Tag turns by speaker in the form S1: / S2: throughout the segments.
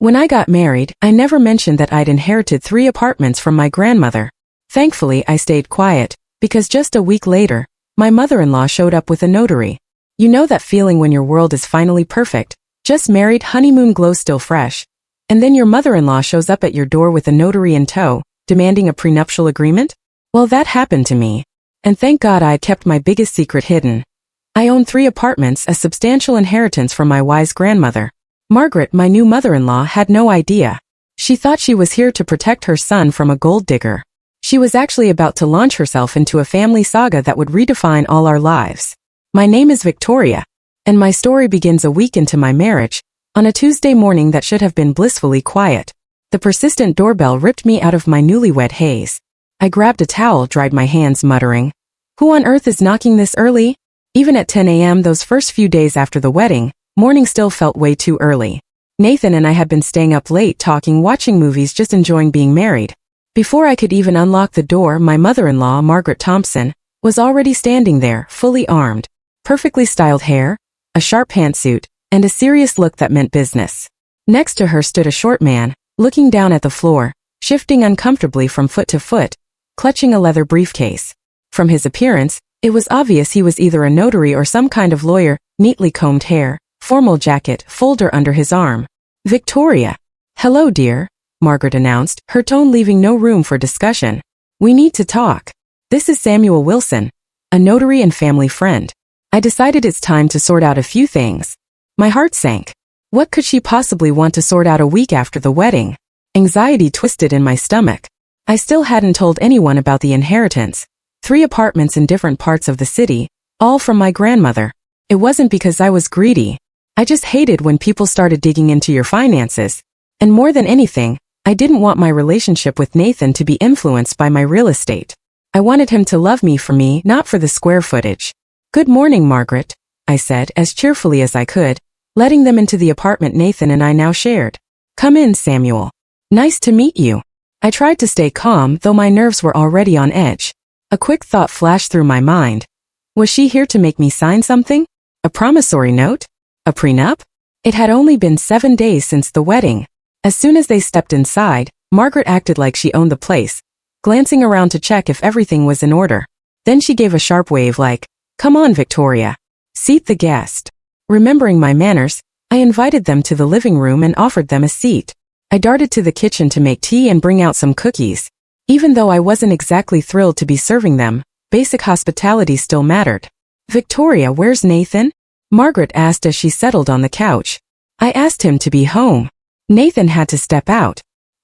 S1: When I got married, I never mentioned that I'd inherited 3 apartments from my grandmother. Thankfully, I stayed quiet, because just a week later, my mother-in-law showed up with a notary. You know that feeling when your world is finally perfect, just married, honeymoon glow still fresh, and then your mother-in-law shows up at your door with a notary in tow, demanding a prenuptial agreement? Well, that happened to me. And thank God I'd kept my biggest secret hidden. I own 3 apartments, a substantial inheritance from my wise grandmother. Margaret, my new mother-in-law, had no idea. She thought she was here to protect her son from a gold digger. She was actually about to launch herself into a family saga that would redefine all our lives. My name is Victoria, and my story begins a week into my marriage, on a Tuesday morning that should have been blissfully quiet. The persistent doorbell ripped me out of my newlywed haze. I grabbed a towel, dried my hands, muttering, "Who on earth is knocking this early?" Even at 10 a.m. those first few days after the wedding, morning still felt way too early. Nathan and I had been staying up late talking, watching movies, just enjoying being married. Before I could even unlock the door, my mother-in-law, Margaret Thompson, was already standing there, fully armed. Perfectly styled hair, a sharp pantsuit, and a serious look that meant business. Next to her stood a short man, looking down at the floor, shifting uncomfortably from foot to foot, clutching a leather briefcase. From his appearance, it was obvious he was either a notary or some kind of lawyer, neatly combed hair, formal jacket, folder under his arm. "Victoria." "Hello, dear," Margaret announced, her tone leaving no room for discussion. "We need to talk. This is Samuel Wilson, a notary and family friend." I decided it's time to sort out a few things. My heart sank. What could she possibly want to sort out a week after the wedding? Anxiety twisted in my stomach. I still hadn't told anyone about the inheritance. 3 apartments in different parts of the city, all from my grandmother. It wasn't because I was greedy. I just hated when people started digging into your finances. And more than anything, I didn't want my relationship with Nathan to be influenced by my real estate. I wanted him to love me for me, not for the square footage. "Good morning, Margaret," I said as cheerfully as I could, letting them into the apartment Nathan and I now shared. "Come in, Samuel. Nice to meet you." I tried to stay calm, though my nerves were already on edge. A quick thought flashed through my mind. Was she here to make me sign something? A promissory note? A prenup? It had only been 7 days since the wedding. As soon as they stepped inside, Margaret acted like she owned the place, glancing around to check if everything was in order. Then she gave a sharp wave like, "Come on, Victoria. Seat the guest." Remembering my manners, I invited them to the living room and offered them a seat. I darted to the kitchen to make tea and bring out some cookies. Even though I wasn't exactly thrilled to be serving them, basic hospitality still mattered. "Victoria, where's Nathan?" Margaret asked as she settled on the couch. "I asked him to be home. Nathan had to step out.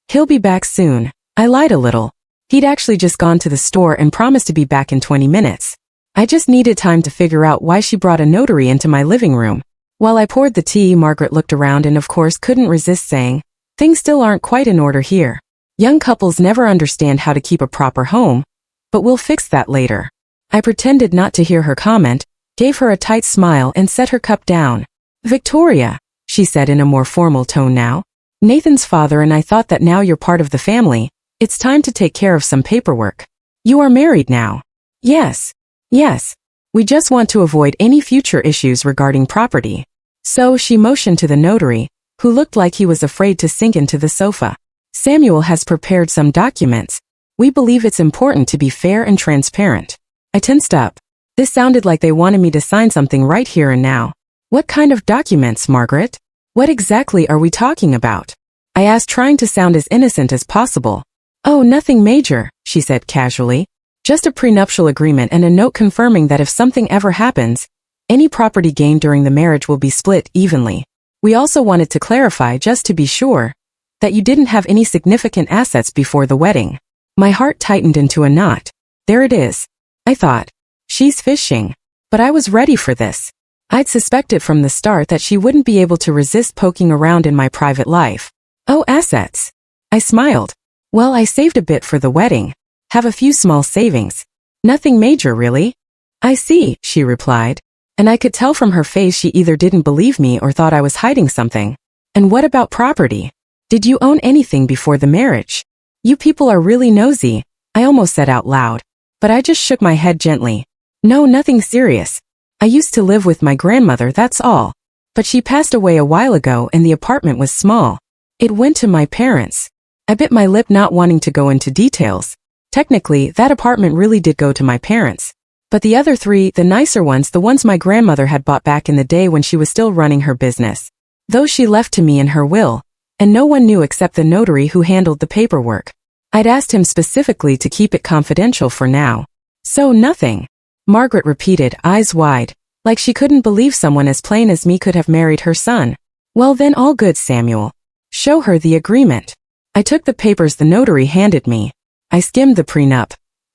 S1: He'll be back soon." I lied a little. He'd actually just gone to the store and promised to be back in 20 minutes. I just needed time to figure out why she brought a notary into my living room. While I poured the tea, Margaret looked around and of course couldn't resist saying, "Things still aren't quite in order here. Young couples never understand how to keep a proper home, but we'll fix that later." I pretended not to hear her comment, gave her a tight smile and set her cup down. "Victoria," she said in a more formal tone now, "Nathan's father and I thought that now you're part of the family, it's time to take care of some paperwork. You are married now." "Yes. Yes. We just want to avoid any future issues regarding property." So she motioned to the notary, who looked like he was afraid to sink into the sofa. "Samuel has prepared some documents. We believe it's important to be fair and transparent." I tensed up. This sounded like they wanted me to sign something right here and now. "What kind of documents, Margaret? What exactly are we talking about?" I asked, trying to sound as innocent as possible. "Oh, nothing major," she said casually. "Just a prenuptial agreement and a note confirming that if something ever happens, any property gained during the marriage will be split evenly. We also wanted to clarify, just to be sure, that you didn't have any significant assets before the wedding." My heart tightened into a knot. There it is. I thought. She's fishing. But I was ready for this. I'd suspected from the start that she wouldn't be able to resist poking around in my private life. "Oh, assets." I smiled. "Well, I saved a bit for the wedding. Have a few small savings. Nothing major, really." "I see," she replied. And I could tell from her face she either didn't believe me or thought I was hiding something. "And what about property? Did you own anything before the marriage?" "You people are really nosy," I almost said out loud. But I just shook my head gently. "No, nothing serious. I used to live with my grandmother, that's all. But she passed away a while ago and the apartment was small. It went to my parents. I bit my lip, not wanting to go into details. Technically, that apartment really did go to my parents. But the other three, the nicer ones, the ones my grandmother had bought back in the day when she was still running her business. Those she left to me in her will, and no one knew except the notary who handled the paperwork. I'd asked him specifically to keep it confidential for now. So nothing. Margaret repeated, eyes wide, like she couldn't believe someone as plain as me could have married her son. Well then, all good, Samuel. Show her the agreement. I took the papers the notary handed me. I skimmed the prenup.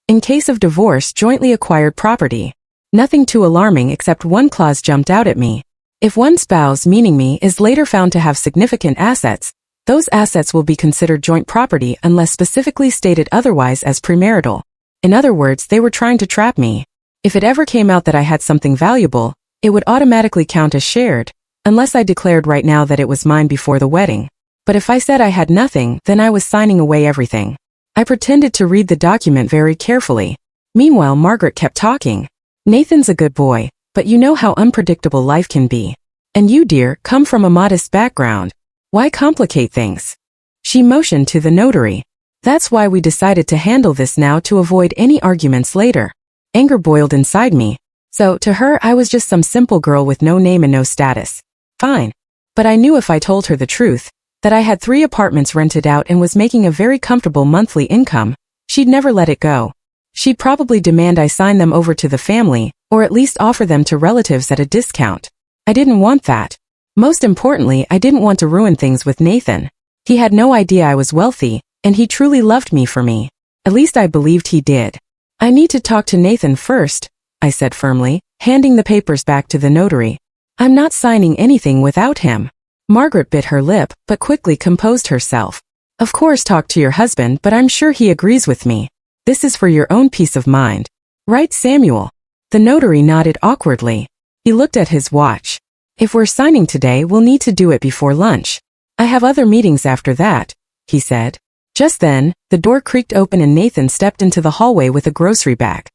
S1: In case of divorce, jointly acquired property. Nothing too alarming, except one clause jumped out at me. If one spouse, meaning me, is later found to have significant assets, those assets will be considered joint property unless specifically stated otherwise as premarital. In other words, they were trying to trap me. If it ever came out that I had something valuable, it would automatically count as shared, unless I declared right now that it was mine before the wedding. But if I said I had nothing, then I was signing away everything. I pretended to read the document very carefully. Meanwhile, Margaret kept talking. Nathan's a good boy, but you know how unpredictable life can be. And you, dear, come from a modest background. Why complicate things? She motioned to the notary. That's why we decided to handle this now, to avoid any arguments later. Anger boiled inside me. So, to her, I was just some simple girl with no name and no status. Fine. But I knew if I told her the truth, that I had 3 apartments rented out and was making a very comfortable monthly income, she'd never let it go. She'd probably demand I sign them over to the family, or at least offer them to relatives at a discount. I didn't want that. Most importantly, I didn't want to ruin things with Nathan. He had no idea I was wealthy, and he truly loved me for me. At least I believed he did. I need to talk to Nathan first, I said firmly, handing the papers back to the notary. I'm not signing anything without him. Margaret bit her lip, but quickly composed herself. Of course, talk to your husband, but I'm sure he agrees with me. This is for your own peace of mind. Right, Samuel? The notary nodded awkwardly. He looked at his watch. If we're signing today, we'll need to do it before lunch. I have other meetings after that, he said. Just then, the door creaked open and Nathan stepped into the hallway with a grocery bag.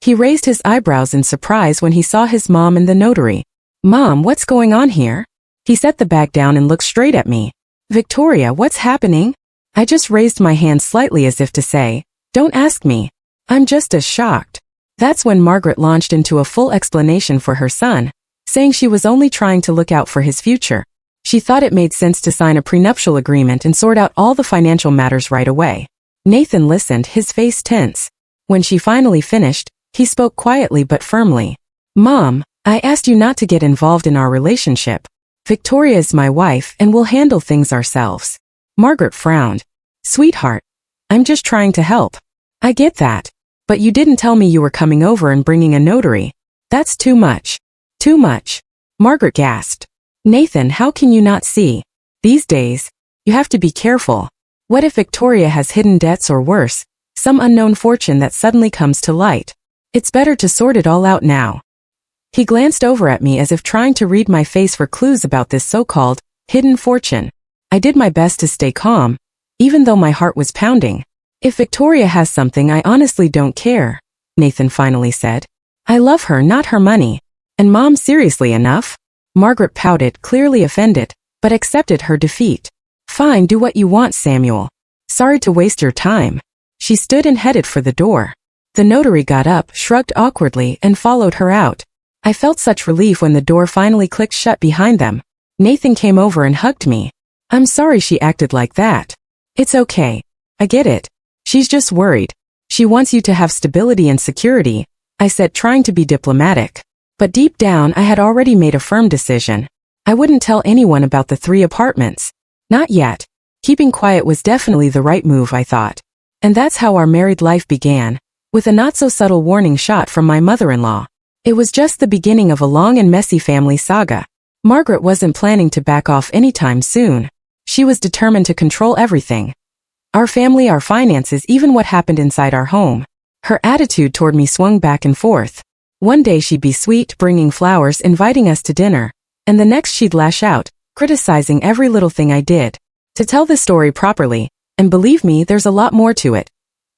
S1: He raised his eyebrows in surprise when he saw his mom and the notary. Mom, what's going on here? He set the bag down and looked straight at me. Victoria, what's happening? I just raised my hand slightly as if to say, don't ask me. I'm just as shocked. That's when Margaret launched into a full explanation for her son, saying she was only trying to look out for his future. She thought it made sense to sign a prenuptial agreement and sort out all the financial matters right away. Nathan listened, his face tense. When she finally finished, he spoke quietly but firmly. Mom, I asked you not to get involved in our relationship. Victoria is my wife and we'll handle things ourselves. Margaret frowned. Sweetheart, I'm just trying to help. I get that. But you didn't tell me you were coming over and bringing a notary. That's too much. Too much. Margaret gasped. Nathan, how can you not see? These days, you have to be careful. What if Victoria has hidden debts or worse, some unknown fortune that suddenly comes to light? It's better to sort it all out now. He glanced over at me as if trying to read my face for clues about this so-called hidden fortune. I did my best to stay calm, even though my heart was pounding. If Victoria has something, I honestly don't care, Nathan finally said. I love her, not her money. And Mom, seriously enough? Margaret pouted, clearly offended, but accepted her defeat. Fine, do what you want, Samuel. Sorry to waste your time. She stood and headed for the door. The notary got up, shrugged awkwardly, and followed her out. I felt such relief when the door finally clicked shut behind them. Nathan came over and hugged me. I'm sorry she acted like that. It's okay. I get it. She's just worried. She wants you to have stability and security, I said, trying to be diplomatic. But deep down, I had already made a firm decision. I wouldn't tell anyone about the 3 apartments. Not yet. Keeping quiet was definitely the right move, I thought. And that's how our married life began, with a not-so-subtle warning shot from my mother-in-law. It was just the beginning of a long and messy family saga. Margaret wasn't planning to back off anytime soon. She was determined to control everything. Our family, our finances, even what happened inside our home. Her attitude toward me swung back and forth. One day she'd be sweet, bringing flowers, inviting us to dinner, and the next she'd lash out, criticizing every little thing I did. To tell this story properly, and believe me, there's a lot more to it,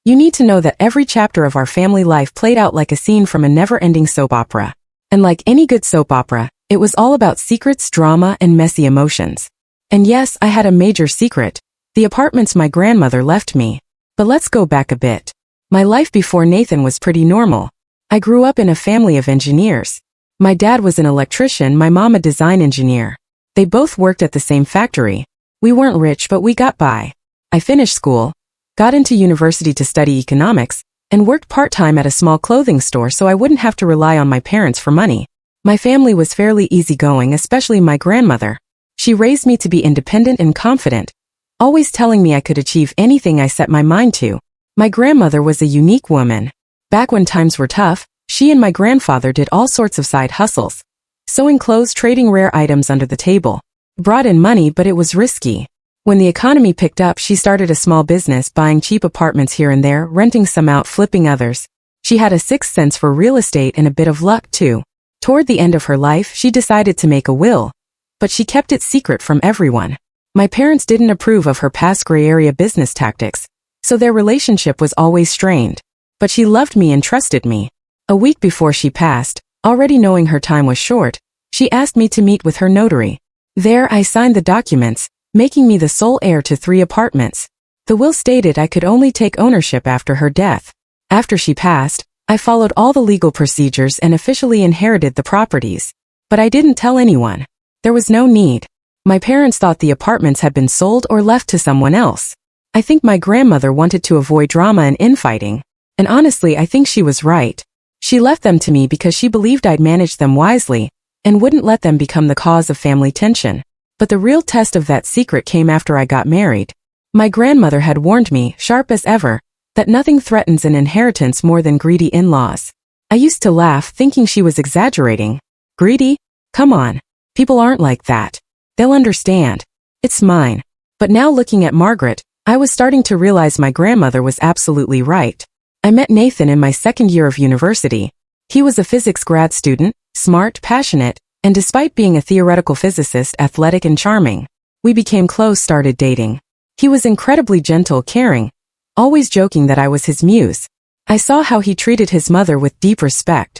S1: you need to know that every chapter of our family life played out like a scene from a never-ending soap opera. And like any good soap opera, it was all about secrets, drama, and messy emotions. And yes, I had a major secret. The apartments my grandmother left me. But let's go back a bit. My life before Nathan was pretty normal. I grew up in a family of engineers. My dad was an electrician, my mom a design engineer. They both worked at the same factory. We weren't rich, but we got by. I finished school, got into university to study economics, and worked part-time at a small clothing store so I wouldn't have to rely on my parents for money. My family was fairly easygoing, especially my grandmother. She raised me to be independent and confident, always telling me I could achieve anything I set my mind to. My grandmother was a unique woman. Back when times were tough, she and my grandfather did all sorts of side hustles. Sewing clothes, trading rare items under the table. Brought in money, but it was risky. When the economy picked up, she started a small business, buying cheap apartments here and there, renting some out, flipping others. She had a sixth sense for real estate and a bit of luck too. Toward the end of her life, she decided to make a will, but she kept it secret from everyone. My parents didn't approve of her past gray area business tactics, so their relationship was always strained. But she loved me and trusted me. A week before she passed, already knowing her time was short, she asked me to meet with her notary. There I signed the documents, making me the sole heir to 3 apartments. The will stated I could only take ownership after her death. After she passed, I followed all the legal procedures and officially inherited the properties. But I didn't tell anyone. There was no need. My parents thought the apartments had been sold or left to someone else. I think my grandmother wanted to avoid drama and infighting. And honestly, I think she was right. She left them to me because she believed I'd manage them wisely and wouldn't let them become the cause of family tension. But the real test of that secret came after I got married. My grandmother had warned me, sharp as ever, that nothing threatens an inheritance more than greedy in-laws. I used to laugh, thinking she was exaggerating. Greedy? Come on. People aren't like that. They'll understand. It's mine. But now looking at Margaret, I was starting to realize my grandmother was absolutely right. I met Nathan in my second year of university. He was a physics grad student, smart, passionate, and despite being a theoretical physicist, athletic and charming. We became close, started dating. He was incredibly gentle, caring, always joking that I was his muse. I saw how he treated his mother with deep respect.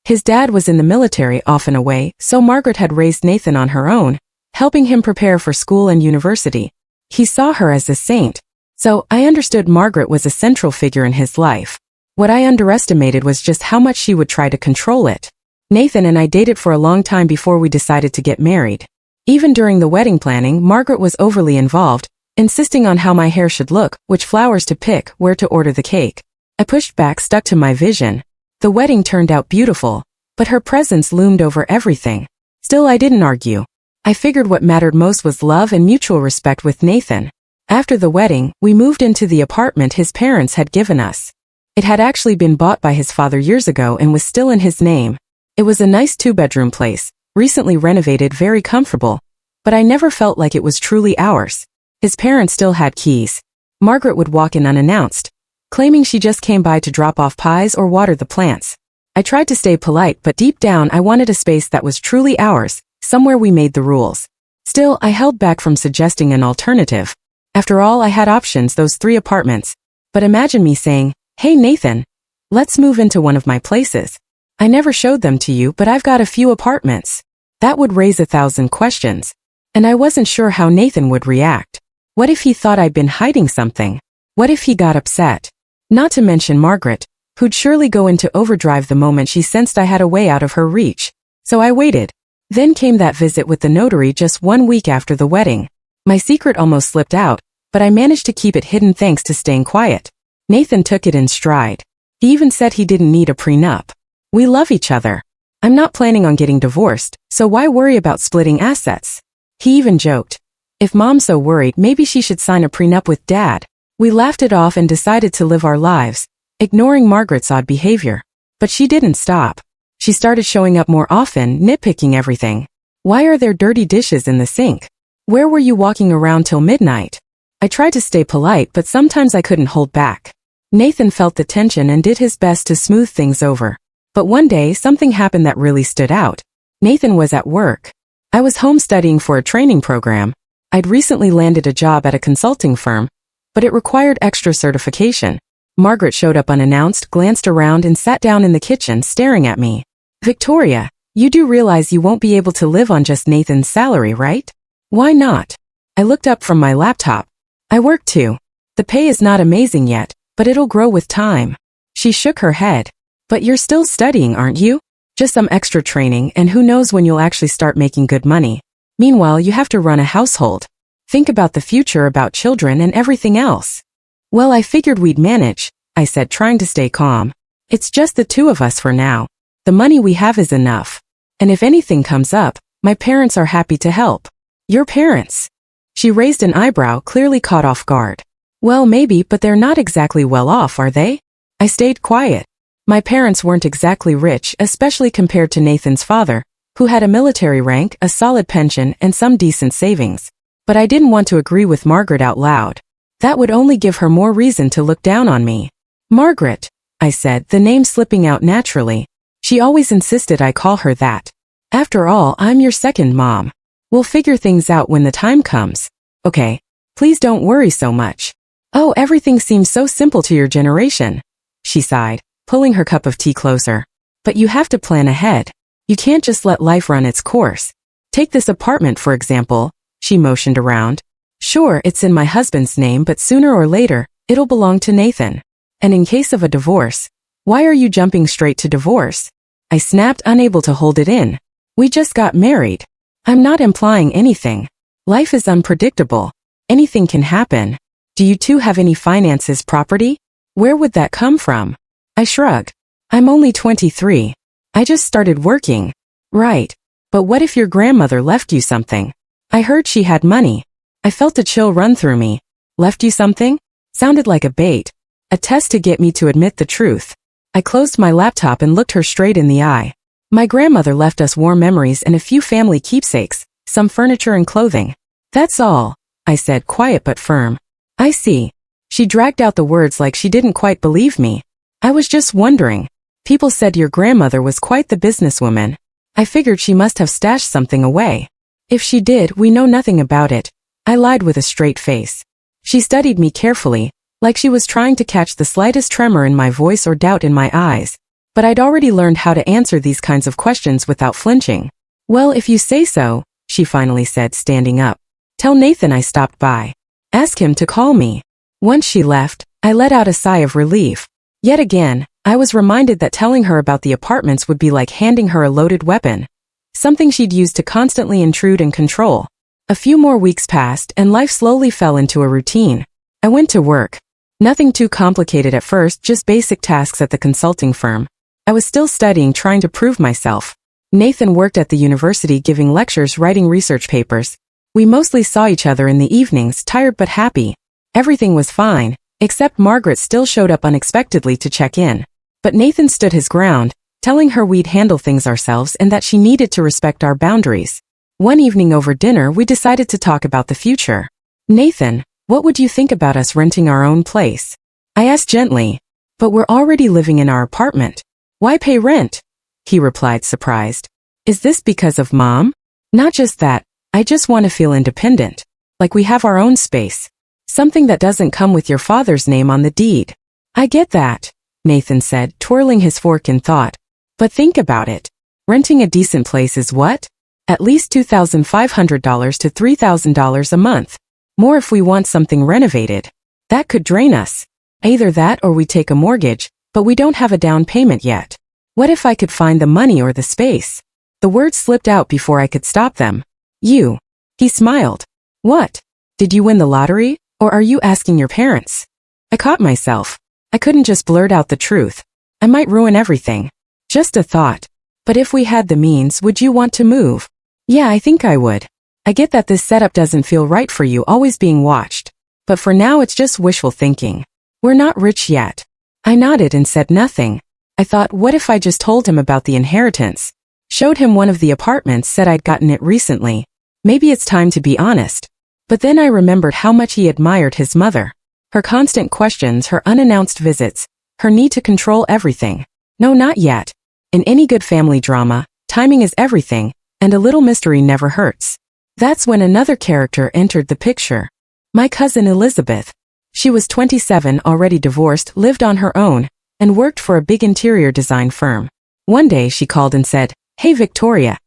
S1: His dad was in the military, often away, so Margaret had raised Nathan on her own, helping him prepare for school and university. He saw her as a saint, so I understood Margaret was a central figure in his life. What I underestimated was just how much she would try to control it. Nathan and I dated for a long time before we decided to get married. Even during the wedding planning, Margaret was overly involved, insisting on how my hair should look, which flowers to pick, where to order the cake. I pushed back, stuck to my vision. The wedding turned out beautiful, but her presence loomed over everything. Still, I didn't argue. I figured what mattered most was love and mutual respect with Nathan. After the wedding, we moved into the apartment his parents had given us. It had actually been bought by his father years ago and was still in his name. It was a nice 2-bedroom place, recently renovated, very comfortable, but I never felt like it was truly ours. His parents still had keys. Margaret would walk in unannounced, claiming she just came by to drop off pies or water the plants. I tried to stay polite, but deep down I wanted a space that was truly ours, somewhere we made the rules. Still, I held back from suggesting an alternative. After all, I had options, those 3 apartments. But imagine me saying, "Hey Nathan, let's move into one of my places. I never showed them to you, but I've got a few apartments." That would raise 1,000 questions. And I wasn't sure how Nathan would react. What if he thought I'd been hiding something? What if he got upset? Not to mention Margaret, who'd surely go into overdrive the moment she sensed I had a way out of her reach. So I waited. Then came that visit with the notary just 1 week after the wedding. My secret almost slipped out, but I managed to keep it hidden thanks to staying quiet. Nathan took it in stride. He even said he didn't need a prenup. We love each other. I'm not planning on getting divorced, so why worry about splitting assets? He even joked, if Mom's so worried, maybe she should sign a prenup with Dad. We laughed it off and decided to live our lives, ignoring Margaret's odd behavior. But she didn't stop. She started showing up more often, nitpicking everything. Why are there dirty dishes in the sink? Where were you walking around till midnight? I tried to stay polite, but sometimes I couldn't hold back. Nathan felt the tension and did his best to smooth things over. But one day, something happened that really stood out. Nathan was at work. I was home studying for a training program. I'd recently landed a job at a consulting firm, but it required extra certification. Margaret showed up unannounced, glanced around, and sat down in the kitchen, staring at me. "Victoria, you do realize you won't be able to live on just Nathan's salary, right?" "Why not?" I looked up from my laptop. I work too. The pay is not amazing yet, but it'll grow with time. She shook her head. But you're still studying, aren't you? Just some extra training, and who knows when you'll actually start making good money. Meanwhile, you have to run a household. Think about the future, about children and everything else. Well, I figured we'd manage, I said, trying to stay calm. It's just the two of us for now. The money we have is enough. And if anything comes up, my parents are happy to help. Your parents? She raised an eyebrow, clearly caught off guard. Well, maybe, but they're not exactly well off, are they? I stayed quiet. My parents weren't exactly rich, especially compared to Nathan's father, who had a military rank, a solid pension, and some decent savings. But I didn't want to agree with Margaret out loud. That would only give her more reason to look down on me. Margaret, I said, the name slipping out naturally. She always insisted I call her that. After all, I'm your second mom. We'll figure things out when the time comes. Okay. Please don't worry so much. Oh, everything seems so simple to your generation. She sighed, pulling her cup of tea closer. But you have to plan ahead. You can't just let life run its course. Take this apartment, for example. She motioned around. Sure, it's in my husband's name, but sooner or later, it'll belong to Nathan. And in case of a divorce, why are you jumping straight to divorce? I snapped, unable to hold it in. We just got married. I'm not implying anything. Life is unpredictable. Anything can happen. Do you two have any finances, property? Where would that come from? I shrugged. I'm only 23. I just started working. Right. But what if your grandmother left you something? I heard she had money. I felt a chill run through me. Left you something? Sounded like a bait. A test to get me to admit the truth. I closed my laptop and looked her straight in the eye. My grandmother left us warm memories and a few family keepsakes, some furniture and clothing. That's all, I said, quiet but firm. I see. She dragged out the words like she didn't quite believe me. I was just wondering. People said your grandmother was quite the businesswoman. I figured she must have stashed something away. If she did, we know nothing about it. I lied with a straight face. She studied me carefully, like she was trying to catch the slightest tremor in my voice or doubt in my eyes. But I'd already learned how to answer these kinds of questions without flinching. Well, if you say so, she finally said, standing up. Tell Nathan I stopped by. Ask him to call me. Once she left, I let out a sigh of relief. Yet again, I was reminded that telling her about the apartments would be like handing her a loaded weapon. Something she'd use to constantly intrude and control. A few more weeks passed and life slowly fell into a routine. I went to work. Nothing too complicated at first, just basic tasks at the consulting firm. I was still studying, trying to prove myself. Nathan worked at the university giving lectures, writing research papers. We mostly saw each other in the evenings, tired but happy. Everything was fine, except Margaret still showed up unexpectedly to check in. But Nathan stood his ground, telling her we'd handle things ourselves and that she needed to respect our boundaries. One evening over dinner, we decided to talk about the future. Nathan, what would you think about us renting our own place? I asked gently. But we're already living in our apartment. Why pay rent? He replied, surprised. Is this because of Mom? Not just that, I just want to feel independent. Like we have our own space. Something that doesn't come with your father's name on the deed. I get that, Nathan said, twirling his fork in thought. But think about it. Renting a decent place is what? At least $2,500 to $3,000 a month. More if we want something renovated. That could drain us. Either that or we take a mortgage, but we don't have a down payment yet. What if I could find the money or the space? The words slipped out before I could stop them. You. He smiled. What? Did you win the lottery, or are you asking your parents? I caught myself. I couldn't just blurt out the truth. I might ruin everything. Just a thought. But if we had the means, would you want to move? Yeah, I think I would. I get that this setup doesn't feel right for you, always being watched. But for now it's just wishful thinking. We're not rich yet. I nodded and said nothing. I thought, what if I just told him about the inheritance? Showed him one of the apartments, said I'd gotten it recently. Maybe it's time to be honest. But then I remembered how much he admired his mother. Her constant questions, her unannounced visits, her need to control everything. No, not yet. In any good family drama, timing is everything, and a little mystery never hurts. That's when another character entered the picture. My cousin Elizabeth. She was 27, already divorced, lived on her own, and worked for a big interior design firm. One day she called and said, "Hey Victoria,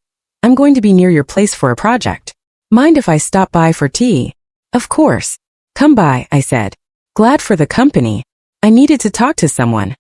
S1: I'm going to be near your place for a project. Mind if I stop by for tea? Of course. Come by, I said. Glad for the company. I needed to talk to someone.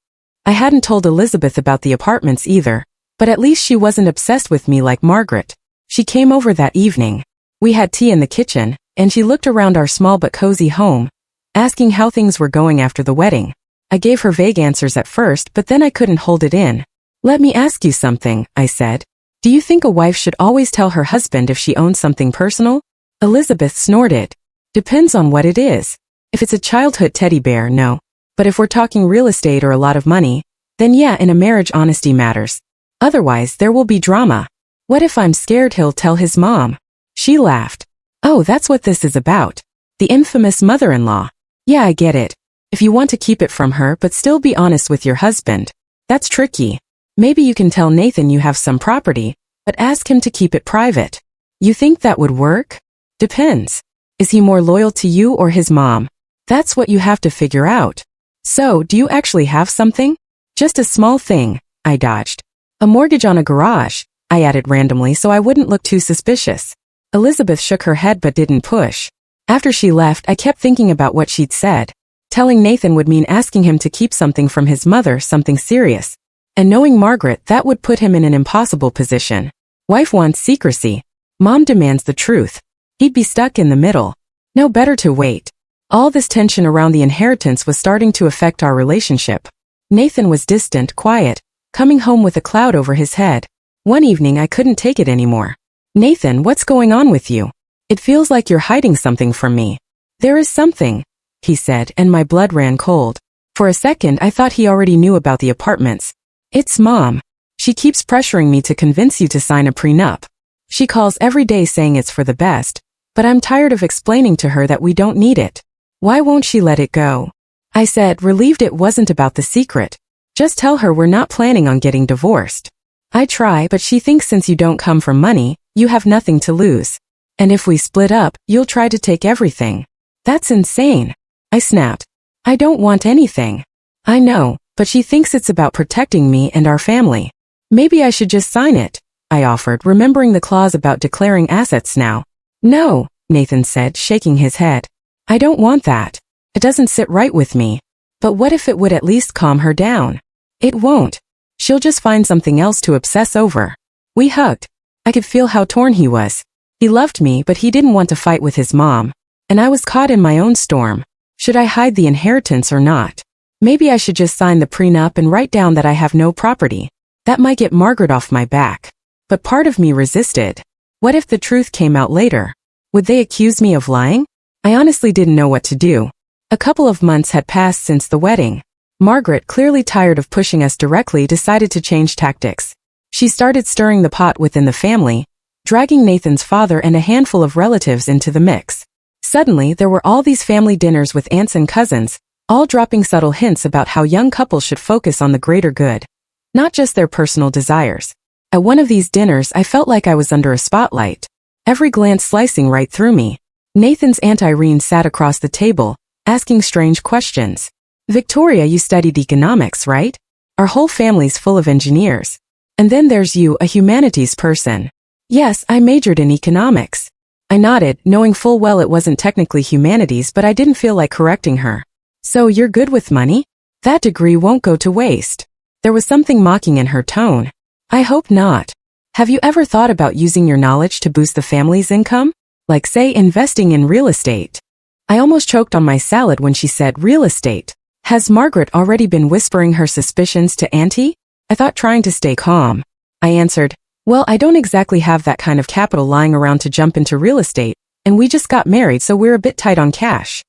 S1: I hadn't told Elizabeth about the apartments either, but at least she wasn't obsessed with me like Margaret. She came over that evening. We had tea in the kitchen, and she looked around our small but cozy home, asking how things were going after the wedding. I gave her vague answers at first, but then I couldn't hold it in. Let me ask you something, I said. Do you think a wife should always tell her husband if she owns something personal? Elizabeth snorted. Depends on what it is. If it's a childhood teddy bear, no. But if we're talking real estate or a lot of money, then yeah, in a marriage honesty matters. Otherwise, there will be drama. What if I'm scared he'll tell his mom? She laughed. Oh, that's what this is about. The infamous mother-in-law. Yeah, I get it. If you want to keep it from her but still be honest with your husband. That's tricky. Maybe you can tell Nathan you have some property, but ask him to keep it private. You think that would work? Depends. Is he more loyal to you or his mom? That's what you have to figure out. So, do you actually have something? Just a small thing, I dodged. A mortgage on a garage, I added randomly so I wouldn't look too suspicious. Elizabeth shook her head but didn't push. After she left, I kept thinking about what she'd said. Telling Nathan would mean asking him to keep something from his mother, something serious. And knowing Margaret, that would put him in an impossible position. Wife wants secrecy. Mom demands the truth. He'd be stuck in the middle. No, better to wait. All this tension around the inheritance was starting to affect our relationship. Nathan was distant, quiet, coming home with a cloud over his head. One evening I couldn't take it anymore. Nathan, what's going on with you? It feels like you're hiding something from me. There is something, he said, and my blood ran cold. For a second I thought he already knew about the apartments. It's Mom. She keeps pressuring me to convince you to sign a prenup. She calls every day saying it's for the best, but I'm tired of explaining to her that we don't need it. Why won't she let it go? I said, relieved it wasn't about the secret. Just tell her we're not planning on getting divorced. I try, but she thinks since you don't come from money, you have nothing to lose. And if we split up, you'll try to take everything. That's insane. I snapped. I don't want anything. I know, but she thinks it's about protecting me and our family. Maybe I should just sign it, I offered, remembering the clause about declaring assets now. No, Nathan said, shaking his head. I don't want that. It doesn't sit right with me. But what if it would at least calm her down? It won't. She'll just find something else to obsess over. We hugged. I could feel how torn he was. He loved me, but he didn't want to fight with his mom. And I was caught in my own storm. Should I hide the inheritance or not? Maybe I should just sign the prenup and write down that I have no property. That might get Margaret off my back. But part of me resisted. What if the truth came out later? Would they accuse me of lying? I honestly didn't know what to do. A couple of months had passed since the wedding. Margaret, clearly tired of pushing us directly, decided to change tactics. She started stirring the pot within the family, dragging Nathan's father and a handful of relatives into the mix. Suddenly, there were all these family dinners with aunts and cousins, all dropping subtle hints about how young couples should focus on the greater good, not just their personal desires. At one of these dinners, I felt like I was under a spotlight, every glance slicing right through me. Nathan's Aunt Irene sat across the table, asking strange questions. Victoria, you studied economics, right? Our whole family's full of engineers. And then there's you, a humanities person. Yes, I majored in economics. I nodded, knowing full well it wasn't technically humanities, but I didn't feel like correcting her. So you're good with money? That degree won't go to waste. There was something mocking in her tone. I hope not. Have you ever thought about using your knowledge to boost the family's income? Like, say, investing in real estate? I almost choked on my salad when she said real estate. Has Margaret already been whispering her suspicions to Auntie? I thought, trying to stay calm. I answered, well, I don't exactly have that kind of capital lying around to jump into real estate, and we just got married, so we're a bit tight on cash.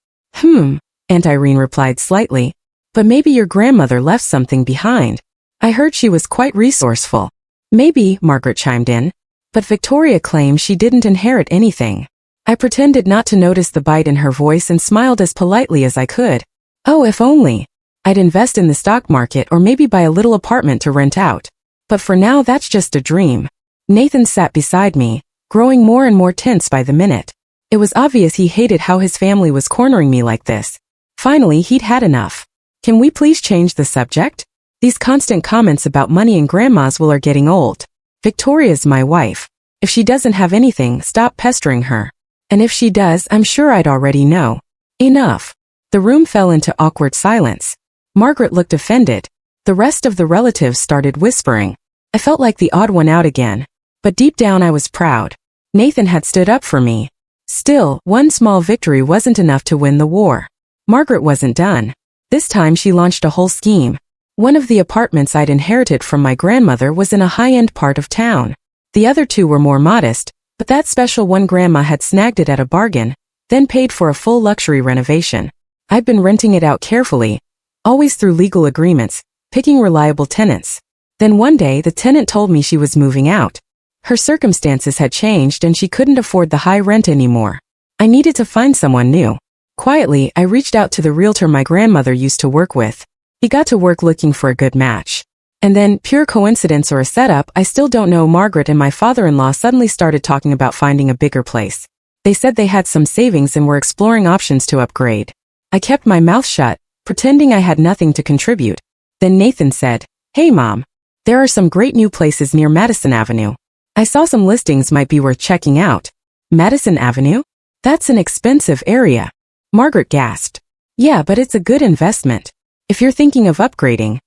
S1: Aunt Irene replied slightly. But maybe your grandmother left something behind. I heard she was quite resourceful. Maybe, Margaret chimed in. But Victoria claimed she didn't inherit anything. I pretended not to notice the bite in her voice and smiled as politely as I could. Oh, if only. I'd invest in the stock market or maybe buy a little apartment to rent out. But for now, that's just a dream. Nathan sat beside me, growing more and more tense by the minute. It was obvious he hated how his family was cornering me like this. Finally, he'd had enough. Can we please change the subject? These constant comments about money and grandma's will are getting old. Victoria's my wife. If she doesn't have anything, stop pestering her. And if she does, I'm sure I'd already know. Enough. The room fell into awkward silence. Margaret looked offended. The rest of the relatives started whispering. I felt like the odd one out again. But deep down I was proud. Nathan had stood up for me. Still, one small victory wasn't enough to win the war. Margaret wasn't done. This time she launched a whole scheme. One of the apartments I'd inherited from my grandmother was in a high-end part of town. The other two were more modest, but that special one grandma had snagged it at a bargain, then paid for a full luxury renovation. I'd been renting it out carefully, always through legal agreements, picking reliable tenants. Then one day the tenant told me she was moving out. Her circumstances had changed and she couldn't afford the high rent anymore. I needed to find someone new. Quietly, I reached out to the realtor my grandmother used to work with. He got to work looking for a good match. And then, pure coincidence or a setup, I still don't know, Margaret and my father-in-law suddenly started talking about finding a bigger place. They said they had some savings and were exploring options to upgrade. I kept my mouth shut, pretending I had nothing to contribute. Then Nathan said, "Hey Mom, there are some great new places near Madison Avenue. I saw some listings might be worth checking out." Madison Avenue? That's an expensive area. Margaret gasped. "Yeah, but it's a good investment. If you're thinking of upgrading."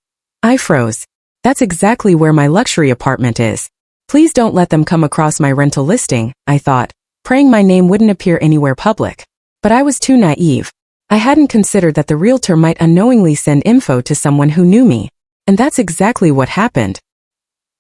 S1: I froze. "That's exactly where my luxury apartment is. Please don't let them come across my rental listing," I thought, praying my name wouldn't appear anywhere public. But I was too naive. I hadn't considered that the realtor might unknowingly send info to someone who knew me. And that's exactly what happened.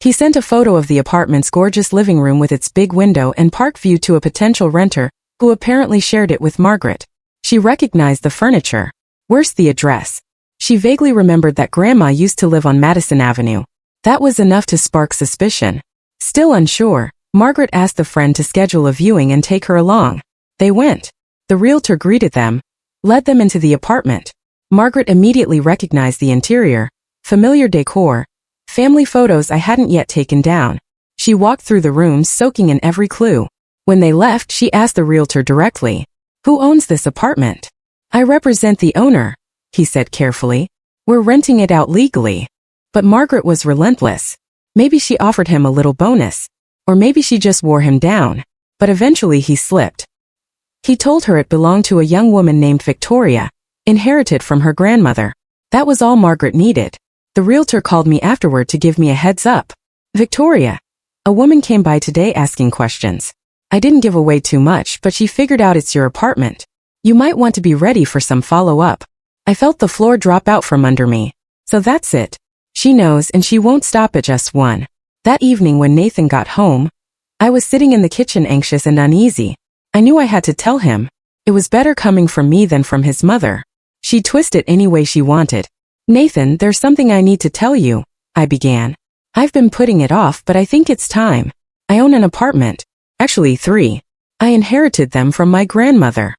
S1: He sent a photo of the apartment's gorgeous living room with its big window and park view to a potential renter, who apparently shared it with Margaret. She recognized the furniture. Worse, the address. She vaguely remembered that Grandma used to live on Madison Avenue. That was enough to spark suspicion. Still unsure, Margaret asked the friend to schedule a viewing and take her along. They went. The realtor greeted them, led them into the apartment. Margaret immediately recognized the interior. Familiar decor. Family photos I hadn't yet taken down. She walked through the rooms soaking in every clue. When they left, she asked the realtor directly, "Who owns this apartment?" "I represent the owner," he said carefully. "We're renting it out legally." But Margaret was relentless. Maybe she offered him a little bonus. Or maybe she just wore him down. But eventually he slipped. He told her it belonged to a young woman named Victoria, inherited from her grandmother. That was all Margaret needed. The realtor called me afterward to give me a heads up. "Victoria. A woman came by today asking questions. I didn't give away too much, but she figured out it's your apartment. You might want to be ready for some follow-up." I felt the floor drop out from under me. So that's it. She knows and she won't stop at just one. That evening when Nathan got home, I was sitting in the kitchen anxious and uneasy. I knew I had to tell him. It was better coming from me than from his mother. She'd twist it any way she wanted. "Nathan, there's something I need to tell you," I began. "I've been putting it off, but I think it's time. I own an apartment. Actually 3. I inherited them from my grandmother."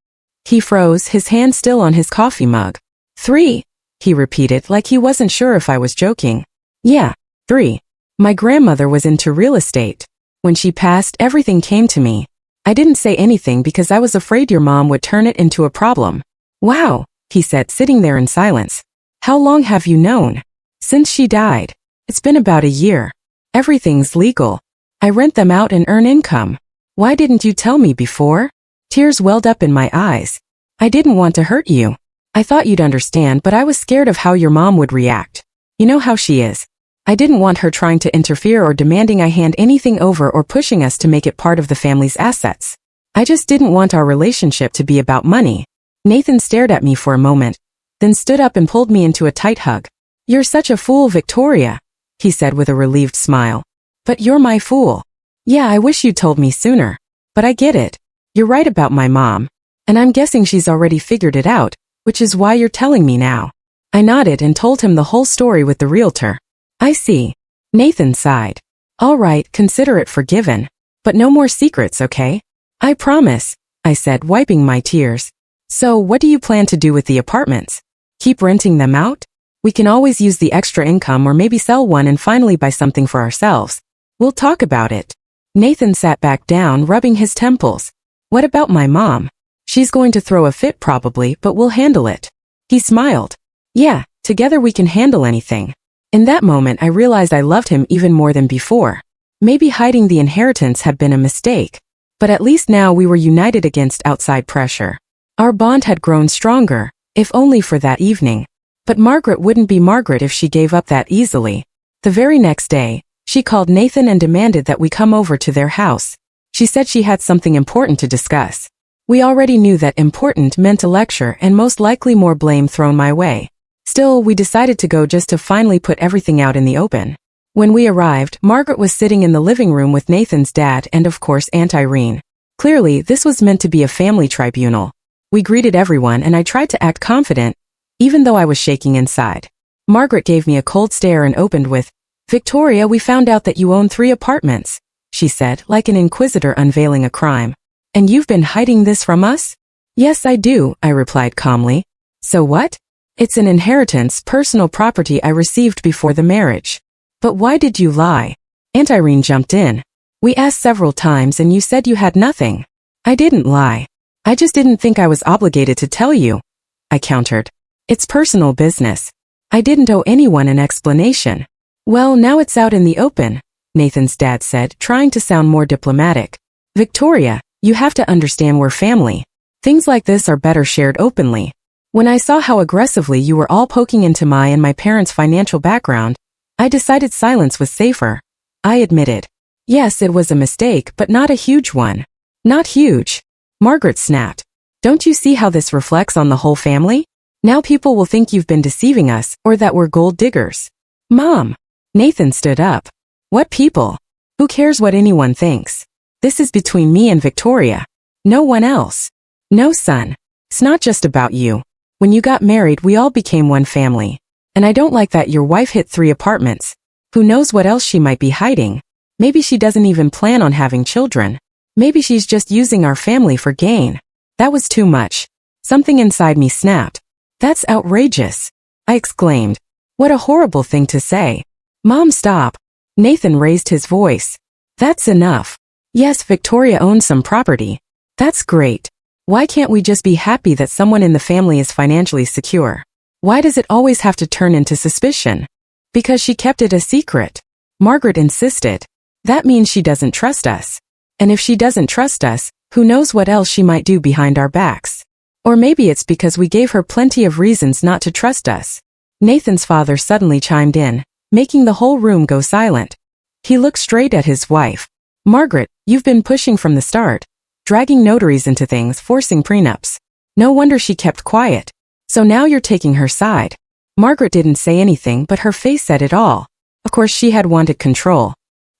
S1: He froze, his hand still on his coffee mug. 3, he repeated like he wasn't sure if I was joking. "Yeah, 3. My grandmother was into real estate. When she passed, everything came to me. I didn't say anything because I was afraid your mom would turn it into a problem." "Wow," he said, sitting there in silence. "How long have you known?" "Since she died. It's been about a year. Everything's legal. I rent them out and earn income. Why didn't you tell me before?" Tears welled up in my eyes. "I didn't want to hurt you. I thought you'd understand, but I was scared of how your mom would react. You know how she is. I didn't want her trying to interfere or demanding I hand anything over or pushing us to make it part of the family's assets. I just didn't want our relationship to be about money." Nathan stared at me for a moment, then stood up and pulled me into a tight hug. "You're such a fool, Victoria," he said with a relieved smile. "But you're my fool. Yeah, I wish you'd told me sooner. But I get it. You're right about my mom. And I'm guessing she's already figured it out, which is why you're telling me now." I nodded and told him the whole story with the realtor. "I see." Nathan sighed. "All right, consider it forgiven. But no more secrets, okay?" "I promise," I said, wiping my tears. "So, what do you plan to do with the apartments? Keep renting them out? We can always use the extra income or maybe sell one and finally buy something for ourselves. We'll talk about it." Nathan sat back down, rubbing his temples. "What about my mom? She's going to throw a fit probably, but we'll handle it." He smiled. "Yeah, together we can handle anything." In that moment I realized I loved him even more than before. Maybe hiding the inheritance had been a mistake. But at least now we were united against outside pressure. Our bond had grown stronger, if only for that evening. But Margaret wouldn't be Margaret if she gave up that easily. The very next day, she called Nathan and demanded that we come over to their house. She said she had something important to discuss. We already knew that important meant a lecture and most likely more blame thrown my way. Still, we decided to go just to finally put everything out in the open. When we arrived, Margaret was sitting in the living room with Nathan's dad and of course Aunt Irene. Clearly, this was meant to be a family tribunal. We greeted everyone and I tried to act confident, even though I was shaking inside. Margaret gave me a cold stare and opened with, "Victoria, we found out that you own 3 apartments," she said, like an inquisitor unveiling a crime. "And you've been hiding this from us?" "Yes, I do," I replied calmly. "So what?" "It's an inheritance, personal property I received before the marriage." "But why did you lie?" Aunt Irene jumped in. "We asked several times and you said you had nothing." "I didn't lie. I just didn't think I was obligated to tell you," I countered. "It's personal business. I didn't owe anyone an explanation." "Well, now it's out in the open," Nathan's dad said, trying to sound more diplomatic. "Victoria, you have to understand we're family. Things like this are better shared openly. When I saw how aggressively you were all poking into my and my parents' financial background, I decided silence was safer." I admitted. "Yes, it was a mistake, but not a huge one." "Not huge," Margaret snapped. "Don't you see how this reflects on the whole family? Now people will think you've been deceiving us, or that we're gold diggers." "Mom!" Nathan stood up. "What people? Who cares what anyone thinks? This is between me and Victoria. No one else." "No, son. It's not just about you. When you got married, we all became one family. And I don't like that your wife hit 3 apartments. Who knows what else she might be hiding? Maybe she doesn't even plan on having children. Maybe she's just using our family for gain." That was too much. Something inside me snapped. "That's outrageous," I exclaimed. "What a horrible thing to say." "Mom, stop." Nathan raised his voice. "That's enough. Yes, Victoria owns some property. That's great. Why can't we just be happy that someone in the family is financially secure? Why does it always have to turn into suspicion?" "Because she kept it a secret," Margaret insisted. "That means she doesn't trust us. And if she doesn't trust us, who knows what else she might do behind our backs? Or maybe it's because we gave her plenty of reasons not to trust us." Nathan's father suddenly chimed in, making the whole room go silent. He looked straight at his wife. "Margaret, you've been pushing from the start, dragging notaries into things, forcing prenups. No wonder she kept quiet. So now you're taking her side." Margaret didn't say anything, but her face said it all. Of course she had wanted control.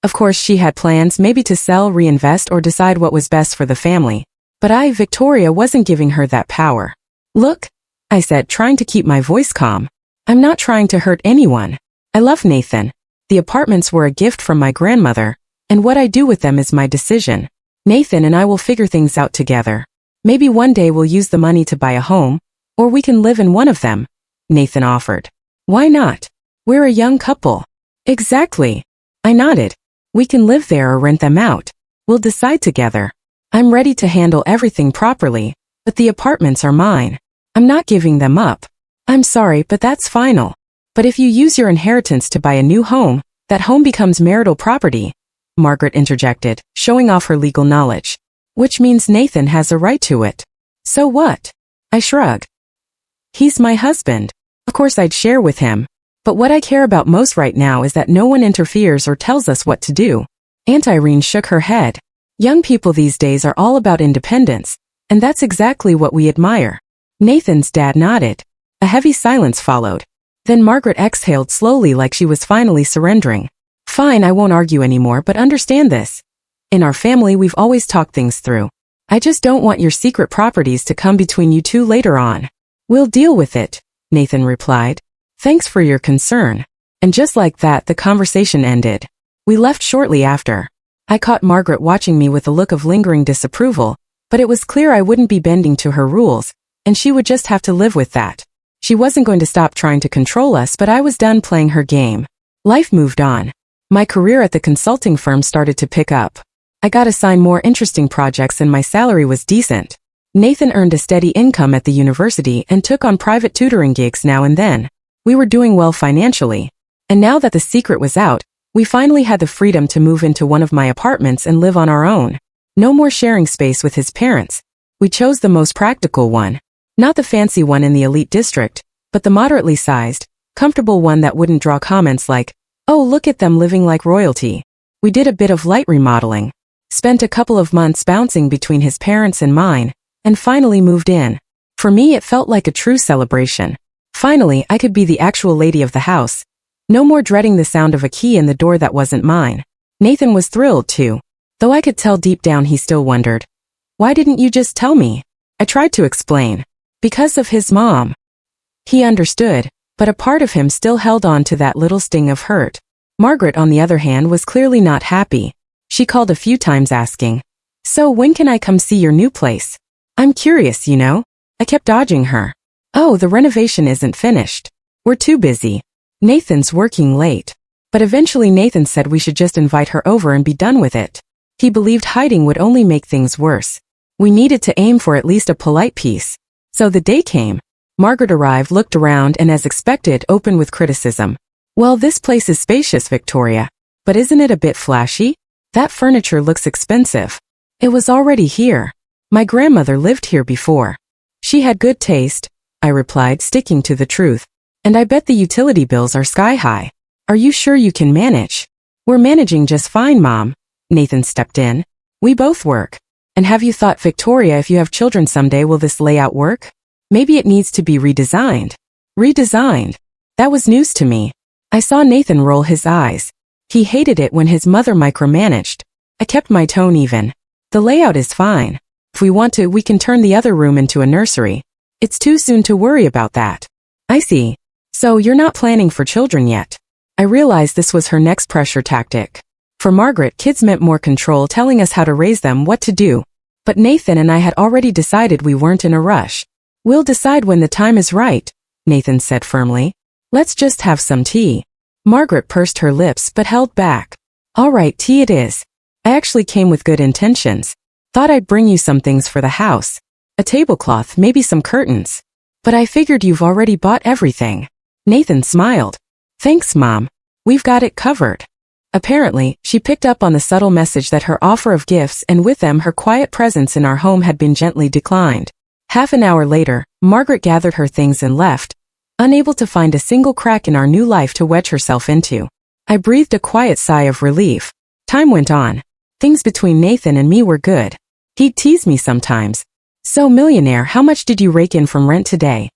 S1: Of course she had plans, maybe to sell, reinvest, or decide what was best for the family. But I, Victoria, wasn't giving her that power. "Look," I said, trying to keep my voice calm. "I'm not trying to hurt anyone. I love Nathan. The apartments were a gift from my grandmother, and what I do with them is my decision. Nathan and I will figure things out together. Maybe one day we'll use the money to buy a home, or we can live in one of them," Nathan offered. "Why not? We're a young couple." "Exactly." I nodded. "We can live there or rent them out. We'll decide together. I'm ready to handle everything properly, but the apartments are mine. I'm not giving them up." "I'm sorry, but that's final. But if you use your inheritance to buy a new home, that home becomes marital property," Margaret interjected, showing off her legal knowledge. "Which means Nathan has a right to it." "So what?" I shrugged. "He's my husband. Of course I'd share with him. But what I care about most right now is that no one interferes or tells us what to do." Aunt Irene shook her head. "Young people these days are all about independence, and that's exactly what we admire." Nathan's dad nodded. A heavy silence followed. Then Margaret exhaled slowly like she was finally surrendering. "Fine, I won't argue anymore, but understand this. In our family we've always talked things through. I just don't want your secret properties to come between you two later on." "We'll deal with it," Nathan replied. "Thanks for your concern." And just like that, the conversation ended. We left shortly after. I caught Margaret watching me with a look of lingering disapproval, but it was clear I wouldn't be bending to her rules, and she would just have to live with that. She wasn't going to stop trying to control us, but I was done playing her game. Life moved on. My career at the consulting firm started to pick up. I got assigned more interesting projects and my salary was decent. Nathan earned a steady income at the university and took on private tutoring gigs now and then. We were doing well financially. And now that the secret was out, We finally had the freedom to move into one of my apartments and live on our own. No more sharing space with his parents. We chose the most practical one. Not the fancy one in the elite district, but the moderately sized, comfortable one that wouldn't draw comments like, "Oh, look at them living like royalty." We did a bit of light remodeling, spent a couple of months bouncing between his parents and mine, and finally moved in. For me, it felt like a true celebration. Finally, I could be the actual lady of the house. No more dreading the sound of a key in the door that wasn't mine. Nathan was thrilled too, though I could tell deep down he still wondered. Why didn't you just tell me? I tried to explain. Because of his mom. He understood, but a part of him still held on to that little sting of hurt. Margaret, on the other hand, was clearly not happy. She called a few times asking, "So when can I come see your new place? I'm curious, you know." I kept dodging her. "Oh, the renovation isn't finished. We're too busy. Nathan's working late." But eventually Nathan said we should just invite her over and be done with it. He believed hiding would only make things worse. We needed to aim for at least a polite peace. So the day came. Margaret arrived, looked around, and as expected, opened with criticism. "Well, this place is spacious, Victoria. But isn't it a bit flashy? That furniture looks expensive." It was already here. My grandmother lived here before. She had good taste, I replied, sticking to the truth. "And I bet the utility bills are sky high. Are you sure you can manage?" "We're managing just fine, Mom." Nathan stepped in. "We both work. And have you thought, Victoria, if you have children someday, will this layout work? Maybe it needs to be redesigned." Redesigned? That was news to me. I saw Nathan roll his eyes. He hated it when his mother micromanaged. I kept my tone even. "The layout is fine. If we want to, we can turn the other room into a nursery. It's too soon to worry about that." "I see. So you're not planning for children yet." I realized this was her next pressure tactic. For Margaret, kids meant more control, telling us how to raise them, what to do. But Nathan and I had already decided we weren't in a rush. "We'll decide when the time is right," Nathan said firmly. "Let's just have some tea." Margaret pursed her lips but held back. "All right, tea it is. I actually came with good intentions. Thought I'd bring you some things for the house. A tablecloth, maybe some curtains. But I figured you've already bought everything." Nathan smiled. "Thanks, Mom. We've got it covered." Apparently, she picked up on the subtle message that her offer of gifts and with them her quiet presence in our home had been gently declined. Half an hour later, Margaret gathered her things and left, unable to find a single crack in our new life to wedge herself into. I breathed a quiet sigh of relief. Time went on. Things between Nathan and me were good. He'd tease me sometimes. "So, millionaire, how much did you rake in from rent today?"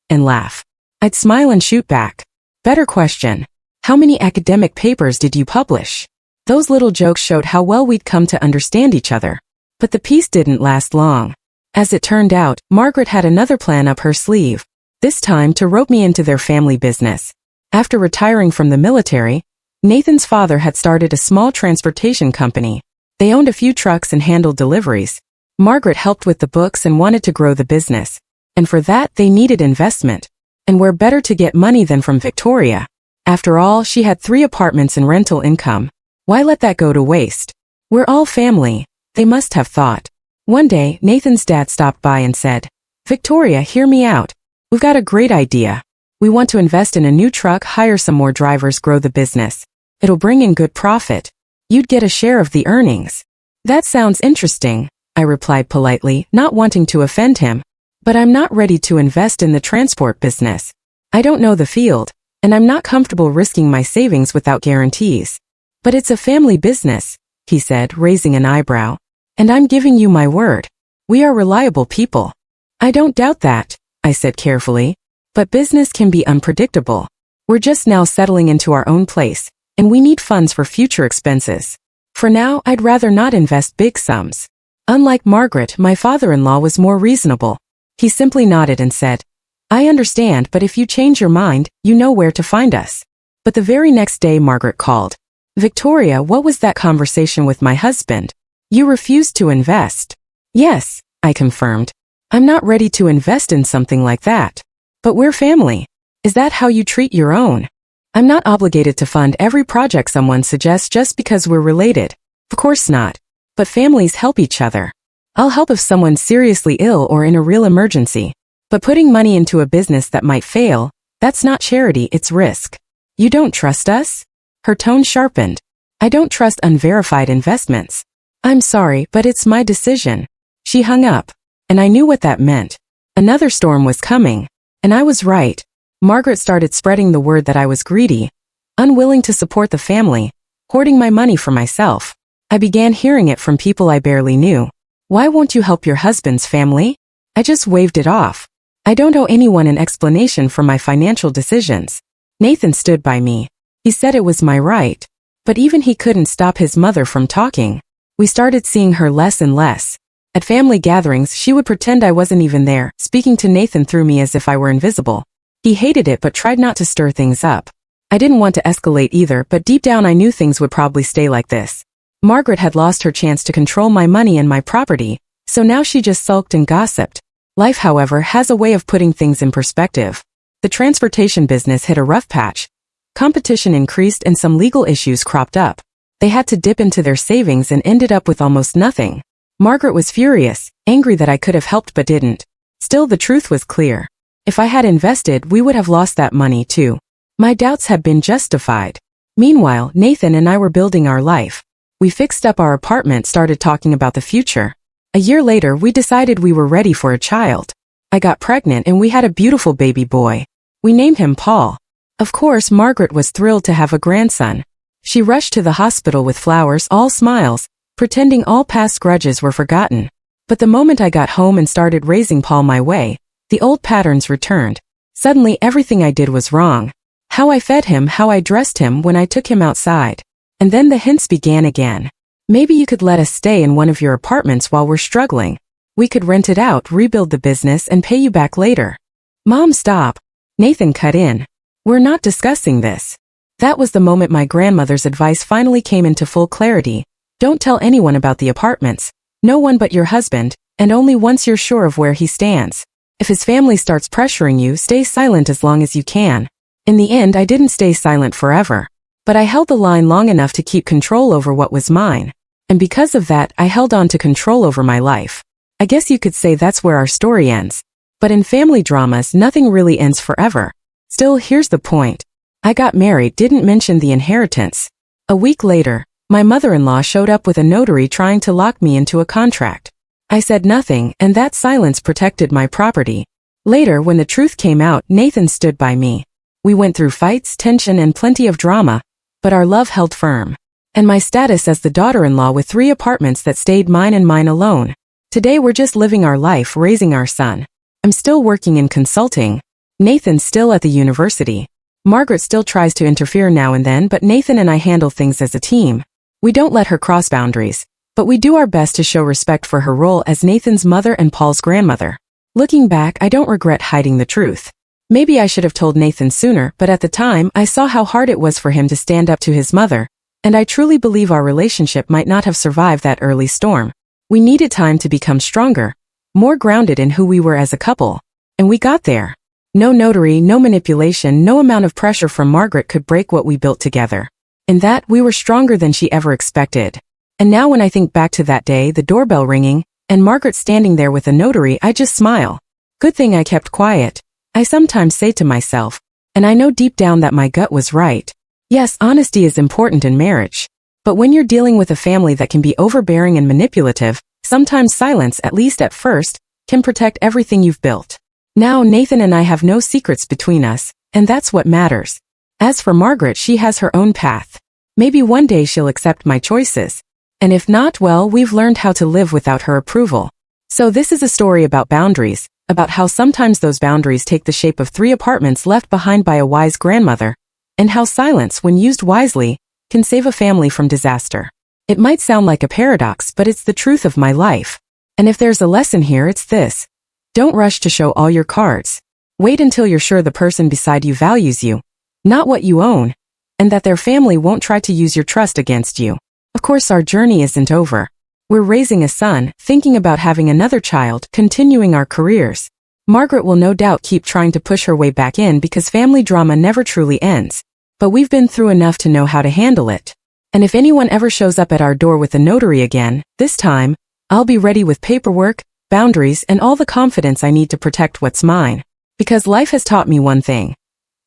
S1: And laugh. I'd smile and shoot back. "Better question. How many academic papers did you publish?" Those little jokes showed how well we'd come to understand each other. But the peace didn't last long. As it turned out, Margaret had another plan up her sleeve. This time to rope me into their family business. After retiring from the military, Nathan's father had started a small transportation company. They owned a few trucks and handled deliveries. Margaret helped with the books and wanted to grow the business. And for that, they needed investment. And where better to get money than from Victoria? After all, she had 3 apartments and rental income. Why let that go to waste? We're all family, they must have thought. One day, Nathan's dad stopped by and said, "Victoria, hear me out. We've got a great idea. We want to invest in a new truck, hire some more drivers, grow the business. It'll bring in good profit. You'd get a share of the earnings." "That sounds interesting," I replied politely, not wanting to offend him. "But I'm not ready to invest in the transport business. I don't know the field, and I'm not comfortable risking my savings without guarantees." "But it's a family business," he said, raising an eyebrow. "And I'm giving you my word. We are reliable people." "I don't doubt that," I said carefully. "But business can be unpredictable. We're just now settling into our own place, and we need funds for future expenses. For now, I'd rather not invest big sums." Unlike Margaret, my father-in-law was more reasonable. He simply nodded and said, "I understand, but if you change your mind, you know where to find us." But the very next day Margaret called. "Victoria, what was that conversation with my husband? You refused to invest." "Yes," I confirmed. "I'm not ready to invest in something like that." "But we're family. Is that how you treat your own?" "I'm not obligated to fund every project someone suggests just because we're related. Of course not. But families help each other. I'll help if someone's seriously ill or in a real emergency. But putting money into a business that might fail, that's not charity, it's risk." "You don't trust us?" Her tone sharpened. I don't trust unverified investments. I'm sorry, but it's my decision. She hung up, and I knew what that meant. Another storm was coming, and I was right. Margaret started spreading the word that I was greedy, unwilling to support the family, hoarding my money for myself. I began hearing it from people I barely knew. Why won't you help your husband's family? I just waved it off. I don't owe anyone an explanation for my financial decisions. Nathan stood by me. He said it was my right. But even he couldn't stop his mother from talking. We started seeing her less and less. At family gatherings, she would pretend I wasn't even there, speaking to Nathan through me as if I were invisible. He hated it but tried not to stir things up. I didn't want to escalate either, but deep down I knew things would probably stay like this. Margaret had lost her chance to control my money and my property, so now she just sulked and gossiped. Life, however, has a way of putting things in perspective. The transportation business hit a rough patch. Competition increased and some legal issues cropped up. They had to dip into their savings and ended up with almost nothing. Margaret was furious, angry that I could have helped but didn't. Still, the truth was clear. If I had invested, we would have lost that money too. My doubts had been justified. Meanwhile, Nathan and I were building our life. We fixed up our apartment, started talking about the future. A year later, we decided we were ready for a child. I got pregnant and we had a beautiful baby boy. We named him Paul. Of course, Margaret was thrilled to have a grandson. She rushed to the hospital with flowers, all smiles, pretending all past grudges were forgotten. But the moment I got home and started raising Paul my way, the old patterns returned. Suddenly everything I did was wrong. How I fed him, how I dressed him when I took him outside. And then the hints began again. Maybe you could let us stay in one of your apartments while we're struggling. We could rent it out, rebuild the business, and pay you back later. Mom, stop. Nathan cut in. We're not discussing this. That was the moment my grandmother's advice finally came into full clarity. Don't tell anyone about the apartments. No one but your husband, and only once you're sure of where he stands. If his family starts pressuring you, stay silent as long as you can. In the end, I didn't stay silent forever. But I held the line long enough to keep control over what was mine. And because of that, I held on to control over my life. I guess you could say that's where our story ends. But in family dramas, nothing really ends forever. Still, here's the point. I got married, didn't mention the inheritance. A week later, my mother-in-law showed up with a notary trying to lock me into a contract. I said nothing, and that silence protected my property. Later, when the truth came out, Nathan stood by me. We went through fights, tension, and plenty of drama, but our love held firm. And my status as the daughter-in-law with 3 apartments that stayed mine and mine alone. Today we're just living our life, raising our son. I'm still working in consulting. Nathan's still at the university. Margaret still tries to interfere now and then, but Nathan and I handle things as a team. We don't let her cross boundaries, but we do our best to show respect for her role as Nathan's mother and Paul's grandmother. Looking back, I don't regret hiding the truth. Maybe I should have told Nathan sooner, but at the time, I saw how hard it was for him to stand up to his mother, and I truly believe our relationship might not have survived that early storm. We needed time to become stronger, more grounded in who we were as a couple. And we got there. No notary, no manipulation, no amount of pressure from Margaret could break what we built together. In that, we were stronger than she ever expected. And now when I think back to that day, the doorbell ringing, and Margaret standing there with a notary, I just smile. Good thing I kept quiet. I sometimes say to myself, and I know deep down that my gut was right. Yes, honesty is important in marriage. But when you're dealing with a family that can be overbearing and manipulative, sometimes silence, at least at first, can protect everything you've built. Now Nathan and I have no secrets between us, and that's what matters. As for Margaret, she has her own path. Maybe one day she'll accept my choices. And if not, well, we've learned how to live without her approval. So this is a story about boundaries, about how sometimes those boundaries take the shape of 3 apartments left behind by a wise grandmother, and how silence, when used wisely, can save a family from disaster. It might sound like a paradox, but it's the truth of my life. And if there's a lesson here, it's this. Don't rush to show all your cards. Wait until you're sure the person beside you values you, not what you own, and that their family won't try to use your trust against you. Of course, our journey isn't over. We're raising a son, thinking about having another child, continuing our careers. Margaret will no doubt keep trying to push her way back in because family drama never truly ends. But we've been through enough to know how to handle it. And if anyone ever shows up at our door with a notary again, this time, I'll be ready with paperwork, boundaries, and all the confidence I need to protect what's mine. Because life has taught me one thing.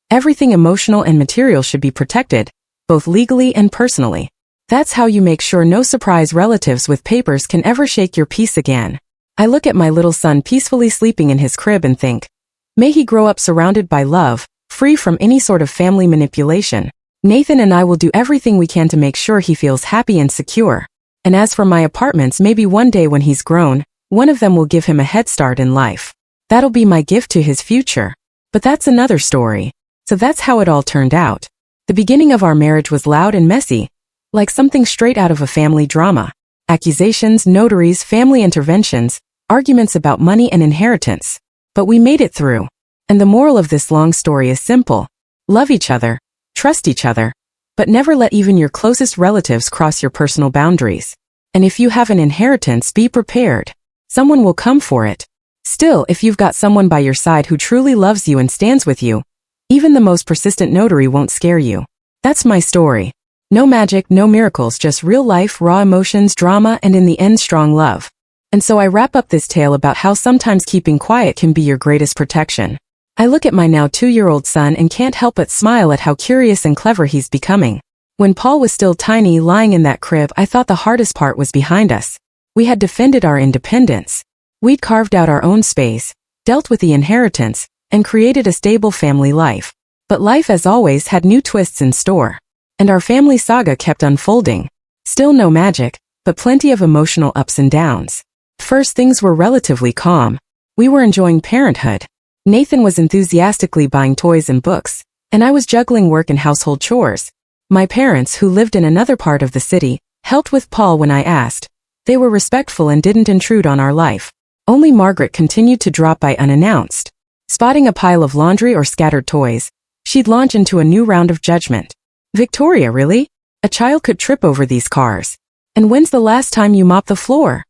S1: Everything emotional and material should be protected, both legally and personally. That's how you make sure no surprise relatives with papers can ever shake your peace again. I look at my little son peacefully sleeping in his crib and think, may he grow up surrounded by love, free from any sort of family manipulation. Nathan and I will do everything we can to make sure he feels happy and secure. And as for my apartments, maybe one day when he's grown, one of them will give him a head start in life. That'll be my gift to his future. But that's another story. So that's how it all turned out. The beginning of our marriage was loud and messy, like something straight out of a family drama. Accusations, notaries, family interventions, arguments about money and inheritance. But we made it through. And the moral of this long story is simple. Love each other, trust each other, but never let even your closest relatives cross your personal boundaries. And if you have an inheritance, be prepared. Someone will come for it. Still, if you've got someone by your side who truly loves you and stands with you, even the most persistent notary won't scare you. That's my story. No magic, no miracles, just real life, raw emotions, drama, and in the end, strong love. And so I wrap up this tale about how sometimes keeping quiet can be your greatest protection. I look at my now 2-year-old son and can't help but smile at how curious and clever he's becoming. When Paul was still tiny, lying in that crib, I thought the hardest part was behind us. We had defended our independence. We'd carved out our own space, dealt with the inheritance, and created a stable family life. But life, as always, had new twists in store. And our family saga kept unfolding. Still no magic, but plenty of emotional ups and downs. First, things were relatively calm. We were enjoying parenthood. Nathan was enthusiastically buying toys and books, and I was juggling work and household chores. My parents, who lived in another part of the city, helped with Paul when I asked. They were respectful and didn't intrude on our life. Only Margaret continued to drop by unannounced. Spotting a pile of laundry or scattered toys, she'd launch into a new round of judgment. Victoria, really? A child could trip over these cars. And when's the last time you mopped the floor?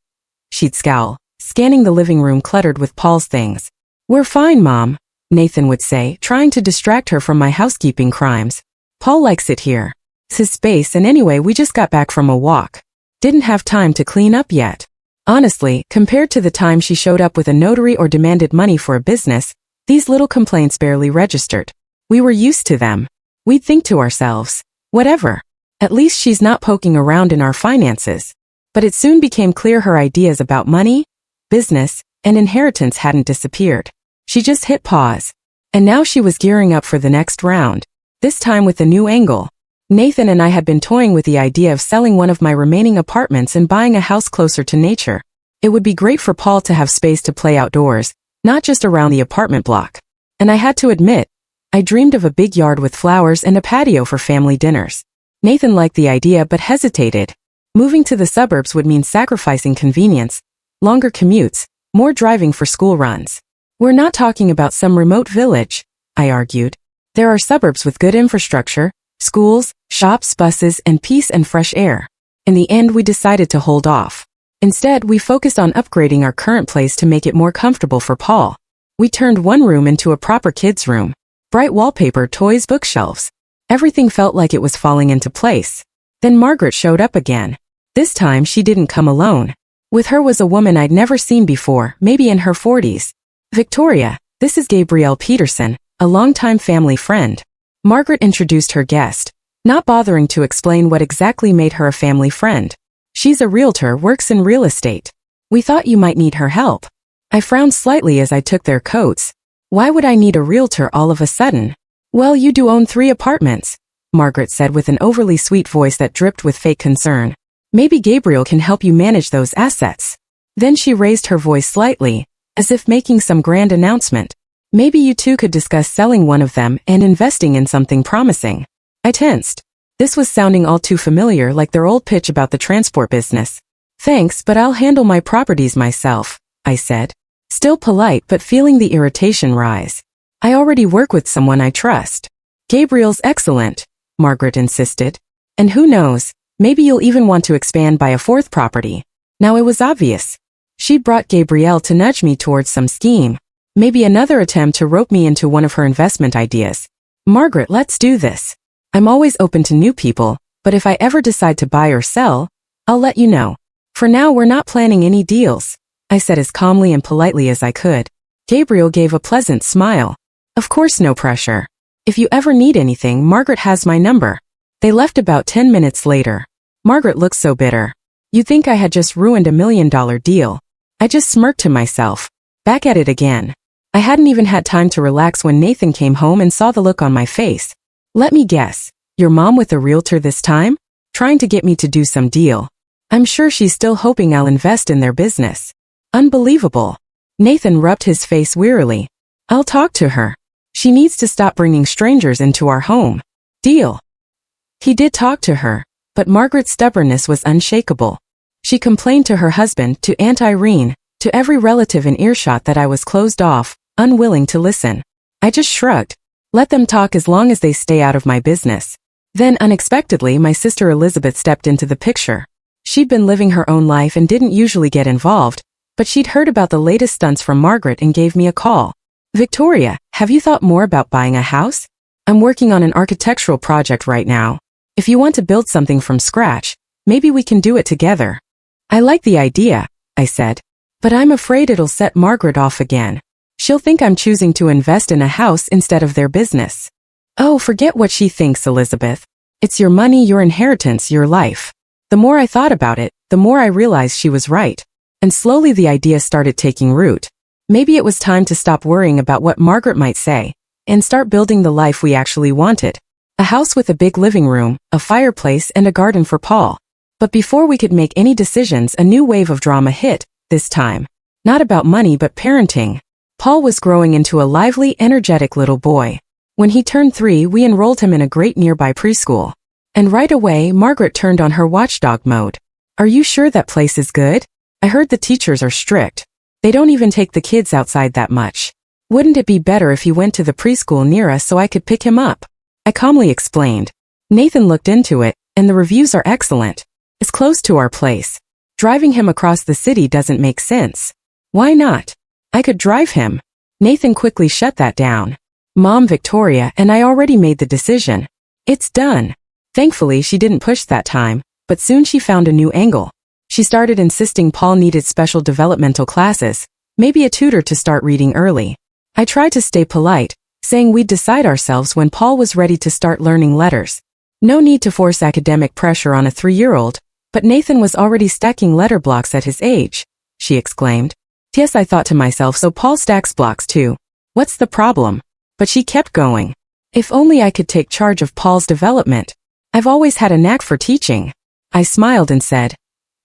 S1: She'd scowl, scanning the living room cluttered with Paul's things. We're fine, Mom, Nathan would say, trying to distract her from my housekeeping crimes. Paul likes it here. It's his space, and anyway, we just got back from a walk. Didn't have time to clean up yet. Honestly, compared to the time she showed up with a notary or demanded money for a business, these little complaints barely registered. We were used to them. We'd think to ourselves, whatever. At least she's not poking around in our finances. But it soon became clear her ideas about money, business, and inheritance hadn't disappeared. She just hit pause. And now she was gearing up for the next round, this time with a new angle. Nathan and I had been toying with the idea of selling one of my remaining apartments and buying a house closer to nature. It would be great for Paul to have space to play outdoors, not just around the apartment block. And I had to admit, I dreamed of a big yard with flowers and a patio for family dinners. Nathan liked the idea but hesitated. Moving to the suburbs would mean sacrificing convenience, longer commutes, more driving for school runs. We're not talking about some remote village, I argued. There are suburbs with good infrastructure, schools, shops, buses, and peace and fresh air. In the end, we decided to hold off. Instead, we focused on upgrading our current place to make it more comfortable for Paul. We turned one room into a proper kids' room. Bright wallpaper, toys, bookshelves. Everything felt like it was falling into place. Then Margaret showed up again. This time, she didn't come alone. With her was a woman I'd never seen before, maybe in her 40s. Victoria, this is Gabrielle Peterson, a longtime family friend. Margaret introduced her guest, not bothering to explain what exactly made her a family friend. She's a realtor, works in real estate. We thought you might need her help. I frowned slightly as I took their coats. Why would I need a realtor all of a sudden? Well, you do own 3 apartments, Margaret said with an overly sweet voice that dripped with fake concern. Maybe Gabriel can help you manage those assets. Then she raised her voice slightly, as if making some grand announcement. Maybe you two could discuss selling one of them and investing in something promising. I tensed. This was sounding all too familiar, like their old pitch about the transport business. Thanks, but I'll handle my properties myself, I said. Still polite but feeling the irritation rise. I already work with someone I trust. Gabriel's excellent, Margaret insisted. And who knows, maybe you'll even want to expand by a 4th property. Now it was obvious. She'd brought Gabrielle to nudge me towards some scheme. Maybe another attempt to rope me into one of her investment ideas. Margaret, let's do this. I'm always open to new people, but if I ever decide to buy or sell, I'll let you know. For now, we're not planning any deals, I said as calmly and politely as I could. Gabriel gave a pleasant smile. Of course, no pressure. If you ever need anything, Margaret has my number. They left about 10 minutes later. Margaret looked so bitter. You'd think I had just ruined $1 million deal. I just smirked to myself. Back at it again. I hadn't even had time to relax when Nathan came home and saw the look on my face. Let me guess. Your mom with a realtor this time? Trying to get me to do some deal. I'm sure she's still hoping I'll invest in their business. Unbelievable. Nathan rubbed his face wearily. I'll talk to her. She needs to stop bringing strangers into our home. Deal. He did talk to her, but Margaret's stubbornness was unshakable. She complained to her husband, to Aunt Irene, to every relative in earshot that I was closed off, unwilling to listen. I just shrugged. Let them talk as long as they stay out of my business. Then unexpectedly my sister Elizabeth stepped into the picture. She'd been living her own life and didn't usually get involved, but she'd heard about the latest stunts from Margaret and gave me a call. Victoria, have you thought more about buying a house? I'm working on an architectural project right now. If you want to build something from scratch, maybe we can do it together. I like the idea, I said. But I'm afraid it'll set Margaret off again. She'll think I'm choosing to invest in a house instead of their business. Oh, forget what she thinks, Elizabeth. It's your money, your inheritance, your life. The more I thought about it, the more I realized she was right. And slowly the idea started taking root. Maybe it was time to stop worrying about what Margaret might say, and start building the life we actually wanted. A house with a big living room, a fireplace, and a garden for Paul. But before we could make any decisions, a new wave of drama hit, this time. Not about money but parenting. Paul was growing into a lively, energetic little boy. When he turned 3, we enrolled him in a great nearby preschool. And right away, Margaret turned on her watchdog mode. Are you sure that place is good? I heard the teachers are strict. They don't even take the kids outside that much. Wouldn't it be better if he went to the preschool near us so I could pick him up? I calmly explained. Nathan looked into it, and the reviews are excellent. It's close to our place. Driving him across the city doesn't make sense. Why not? I could drive him. Nathan quickly shut that down. Mom, Victoria and I already made the decision. It's done. Thankfully, she didn't push that time, but soon she found a new angle. She started insisting Paul needed special developmental classes, maybe a tutor to start reading early. I tried to stay polite, saying we'd decide ourselves when Paul was ready to start learning letters. No need to force academic pressure on a 3-year-old, but Nathan was already stacking letter blocks at his age, she exclaimed. Yes, I thought to myself, so Paul stacks blocks too. What's the problem? But she kept going. If only I could take charge of Paul's development. I've always had a knack for teaching. I smiled and said,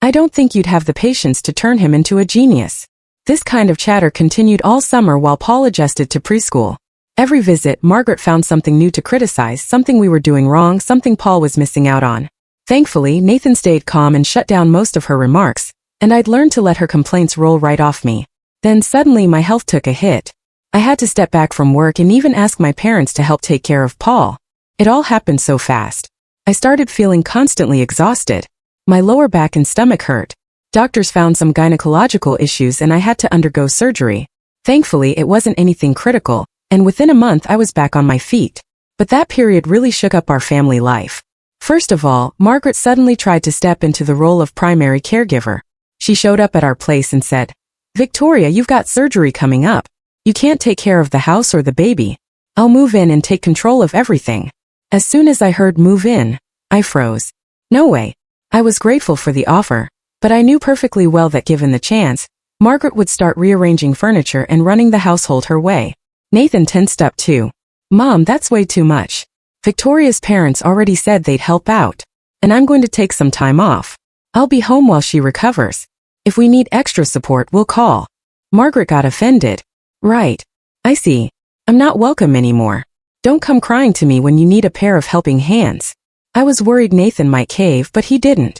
S1: I don't think you'd have the patience to turn him into a genius. This kind of chatter continued all summer while Paul adjusted to preschool. Every visit, Margaret found something new to criticize, something we were doing wrong, something Paul was missing out on. Thankfully, Nathan stayed calm and shut down most of her remarks, and I'd learned to let her complaints roll right off me. Then suddenly my health took a hit. I had to step back from work and even ask my parents to help take care of Paul. It all happened so fast. I started feeling constantly exhausted. My lower back and stomach hurt. Doctors found some gynecological issues and I had to undergo surgery. Thankfully, it wasn't anything critical, and within a month I was back on my feet. But that period really shook up our family life. First of all, Margaret suddenly tried to step into the role of primary caregiver. She showed up at our place and said, Victoria, you've got surgery coming up. You can't take care of the house or the baby. I'll move in and take control of everything. As soon as I heard move in, I froze. No way. I was grateful for the offer, but I knew perfectly well that given the chance, Margaret would start rearranging furniture and running the household her way. Nathan tensed up too. Mom, that's way too much. Victoria's parents already said they'd help out, and I'm going to take some time off. I'll be home while she recovers. If we need extra support, we'll call. Margaret got offended. Right. I see. I'm not welcome anymore. Don't come crying to me when you need a pair of helping hands. I was worried Nathan might cave, but he didn't.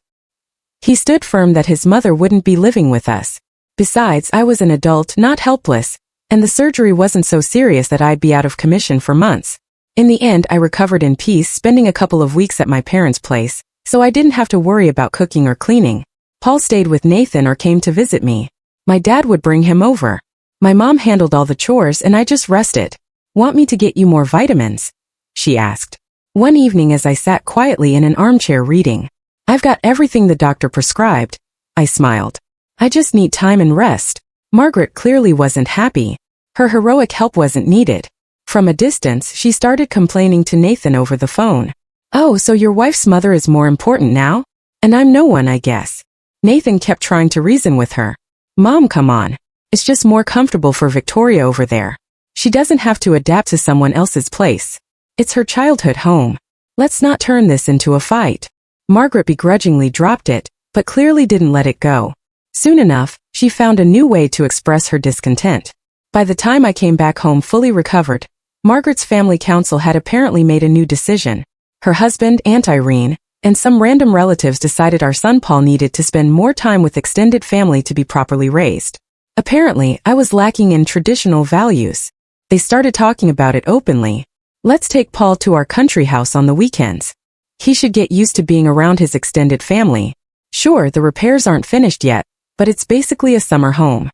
S1: He stood firm that his mother wouldn't be living with us. Besides, I was an adult, not helpless, and the surgery wasn't so serious that I'd be out of commission for months. In the end, I recovered in peace, spending a couple of weeks at my parents' place, so I didn't have to worry about cooking or cleaning. Paul stayed with Nathan or came to visit me. My dad would bring him over. My mom handled all the chores and I just rested. Want me to get you more vitamins? She asked. One evening as I sat quietly in an armchair reading. I've got everything the doctor prescribed. I smiled. I just need time and rest. Margaret clearly wasn't happy. Her heroic help wasn't needed. From a distance, she started complaining to Nathan over the phone. Oh, so your wife's mother is more important now? And I'm no one, I guess. Nathan kept trying to reason with her. Mom, come on. It's just more comfortable for Victoria over there. She doesn't have to adapt to someone else's place. It's her childhood home. Let's not turn this into a fight. Margaret begrudgingly dropped it, but clearly didn't let it go. Soon enough, she found a new way to express her discontent. By the time I came back home fully recovered, Margaret's family council had apparently made a new decision. Her husband, Aunt Irene, and some random relatives decided our son Paul needed to spend more time with extended family to be properly raised. Apparently, I was lacking in traditional values. They started talking about it openly. Let's take Paul to our country house on the weekends. He should get used to being around his extended family. Sure, the repairs aren't finished yet, but it's basically a summer home.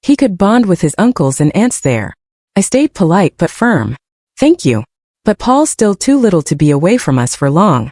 S1: He could bond with his uncles and aunts there. I stayed polite but firm. Thank you. But Paul's still too little to be away from us for long.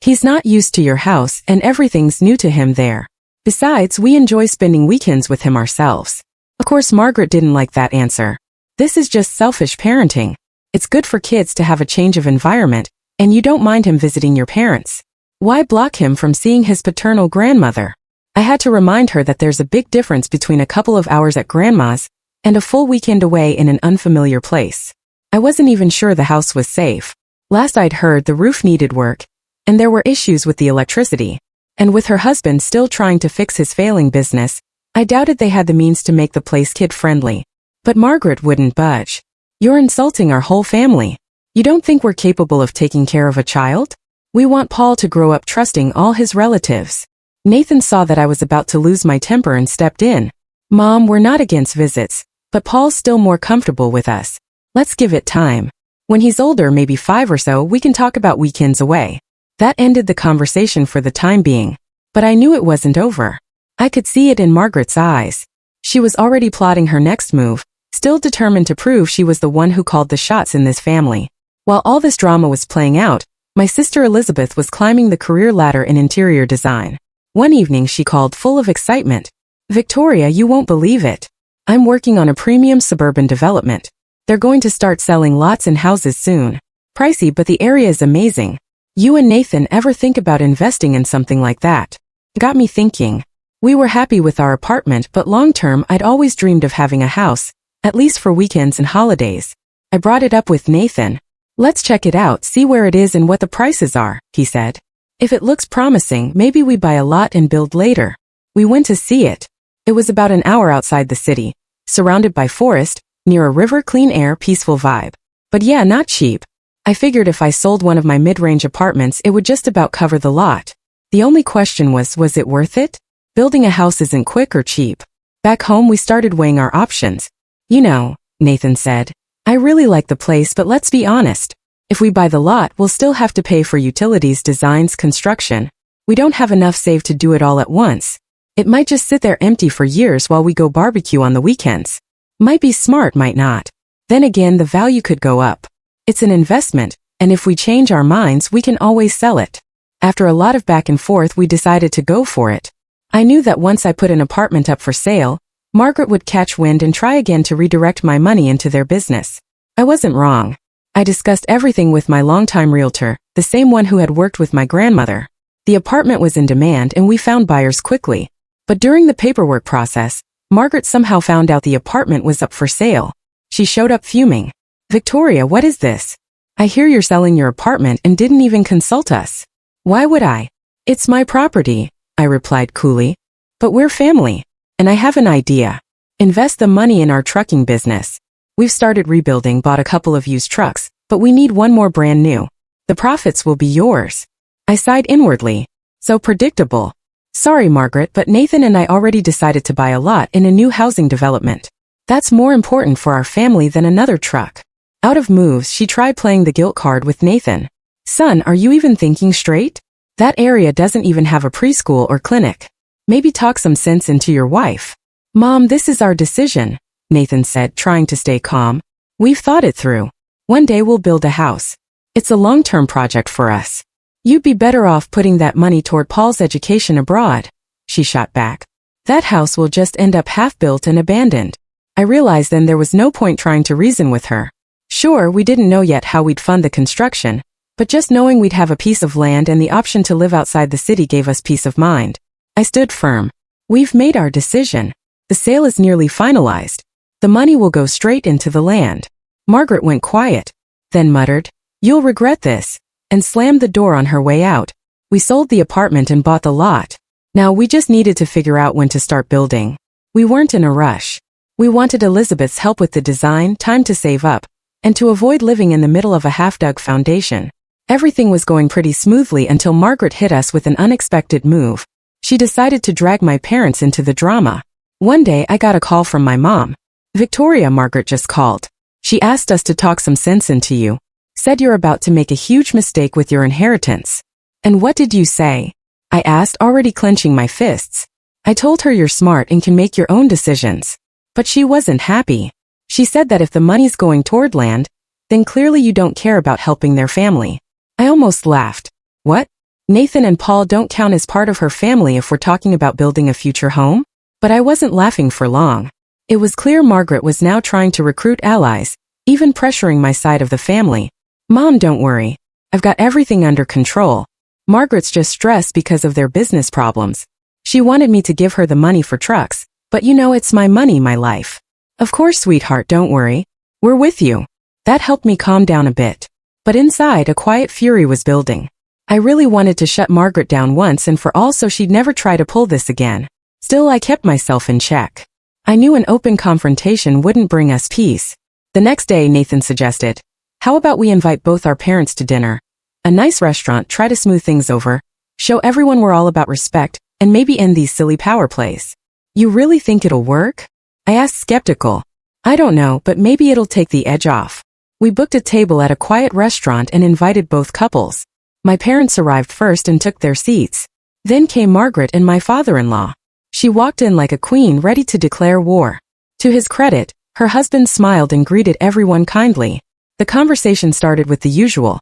S1: He's not used to your house and everything's new to him there. Besides, we enjoy spending weekends with him ourselves. Of course, Margaret didn't like that answer. This is just selfish parenting. It's good for kids to have a change of environment, and you don't mind him visiting your parents. Why block him from seeing his paternal grandmother? I had to remind her that there's a big difference between a couple of hours at grandma's and a full weekend away in an unfamiliar place. I wasn't even sure the house was safe. Last I'd heard, the roof needed work, and there were issues with the electricity. And with her husband still trying to fix his failing business, I doubted they had the means to make the place kid-friendly. But Margaret wouldn't budge. You're insulting our whole family. You don't think we're capable of taking care of a child? We want Paul to grow up trusting all his relatives. Nathan saw that I was about to lose my temper and stepped in. Mom, we're not against visits, but Paul's still more comfortable with us. Let's give it time. When he's older, maybe 5 or so, we can talk about weekends away. That ended the conversation for the time being. But I knew it wasn't over. I could see it in Margaret's eyes. She was already plotting her next move, still determined to prove she was the one who called the shots in this family. While all this drama was playing out, my sister Elizabeth was climbing the career ladder in interior design. One evening she called full of excitement. Victoria, you won't believe it. I'm working on a premium suburban development. They're going to start selling lots and houses soon. Pricey, but the area is amazing. You and Nathan ever think about investing in something like that? Got me thinking. We were happy with our apartment, but long-term I'd always dreamed of having a house, at least for weekends and holidays. I brought it up with Nathan. Let's check it out, see where it is and what the prices are, he said. If it looks promising, maybe we buy a lot and build later. We went to see it. It was about an hour outside the city, surrounded by forest, near a river, clean air, peaceful vibe. But yeah, not cheap. I figured if I sold one of my mid-range apartments, it would just about cover the lot. The only question was it worth it? Building a house isn't quick or cheap. Back home, we started weighing our options. You know, Nathan said, I really like the place, but let's be honest. If we buy the lot, we'll still have to pay for utilities, designs, construction. We don't have enough saved to do it all at once. It might just sit there empty for years while we go barbecue on the weekends. Might be smart, might not. Then again, the value could go up. It's an investment, and if we change our minds, we can always sell it. After a lot of back and forth, we decided to go for it. I knew that once I put an apartment up for sale, Margaret would catch wind and try again to redirect my money into their business. I wasn't wrong. I discussed everything with my longtime realtor, the same one who had worked with my grandmother. The apartment was in demand and we found buyers quickly. But during the paperwork process, Margaret somehow found out the apartment was up for sale. She showed up fuming. Victoria, what is this? I hear you're selling your apartment and didn't even consult us. Why would I? It's my property, I replied coolly. But we're family. And I have an idea. Invest the money in our trucking business. We've started rebuilding, bought a couple of used trucks, but we need one more brand new. The profits will be yours. I sighed inwardly. So predictable. Sorry, Margaret, but Nathan and I already decided to buy a lot in a new housing development. That's more important for our family than another truck. Out of moves, she tried playing the guilt card with Nathan. Son, are you even thinking straight? That area doesn't even have a preschool or clinic. Maybe talk some sense into your wife. Mom, this is our decision, Nathan said, trying to stay calm. We've thought it through. One day we'll build a house. It's a long-term project for us. You'd be better off putting that money toward Paul's education abroad, she shot back. That house will just end up half-built and abandoned. I realized then there was no point trying to reason with her. Sure, we didn't know yet how we'd fund the construction, But just knowing we'd have a piece of land and the option to live outside the city gave us peace of mind. I stood firm. We've made our decision. The sale is nearly finalized. The money will go straight into the land. Margaret went quiet, then muttered, "You'll regret this," and slammed the door on her way out. We sold the apartment and bought the lot. Now we just needed to figure out when to start building. We weren't in a rush. We wanted Elizabeth's help with the design, time to save up, and to avoid living in the middle of a half-dug foundation. Everything was going pretty smoothly until Margaret hit us with an unexpected move. She decided to drag my parents into the drama. One day I got a call from my mom. "Victoria, Margaret just called. She asked us to talk some sense into you. Said you're about to make a huge mistake with your inheritance." "And what did you say?" I asked, already clenching my fists. "I told her you're smart and can make your own decisions." But she wasn't happy. She said that if the money's going toward land, then clearly you don't care about helping their family. I almost laughed. What? Nathan and Paul don't count as part of her family if we're talking about building a future home? But I wasn't laughing for long. It was clear Margaret was now trying to recruit allies, even pressuring my side of the family. "Mom, don't worry. I've got everything under control. Margaret's just stressed because of their business problems. She wanted me to give her the money for trucks, but you know it's my money, my life." "Of course, sweetheart, don't worry. We're with you." That helped me calm down a bit. But inside, a quiet fury was building. I really wanted to shut Margaret down once and for all so she'd never try to pull this again. Still, I kept myself in check. I knew an open confrontation wouldn't bring us peace. The next day, Nathan suggested, "How about we invite both our parents to dinner? A nice restaurant, try to smooth things over, show everyone we're all about respect, and maybe end these silly power plays." "You really think it'll work?" I asked, skeptical. "I don't know, but maybe it'll take the edge off." We booked a table at a quiet restaurant and invited both couples. My parents arrived first and took their seats. Then came Margaret and my father-in-law. She walked in like a queen ready to declare war. To his credit, her husband smiled and greeted everyone kindly. The conversation started with the usual.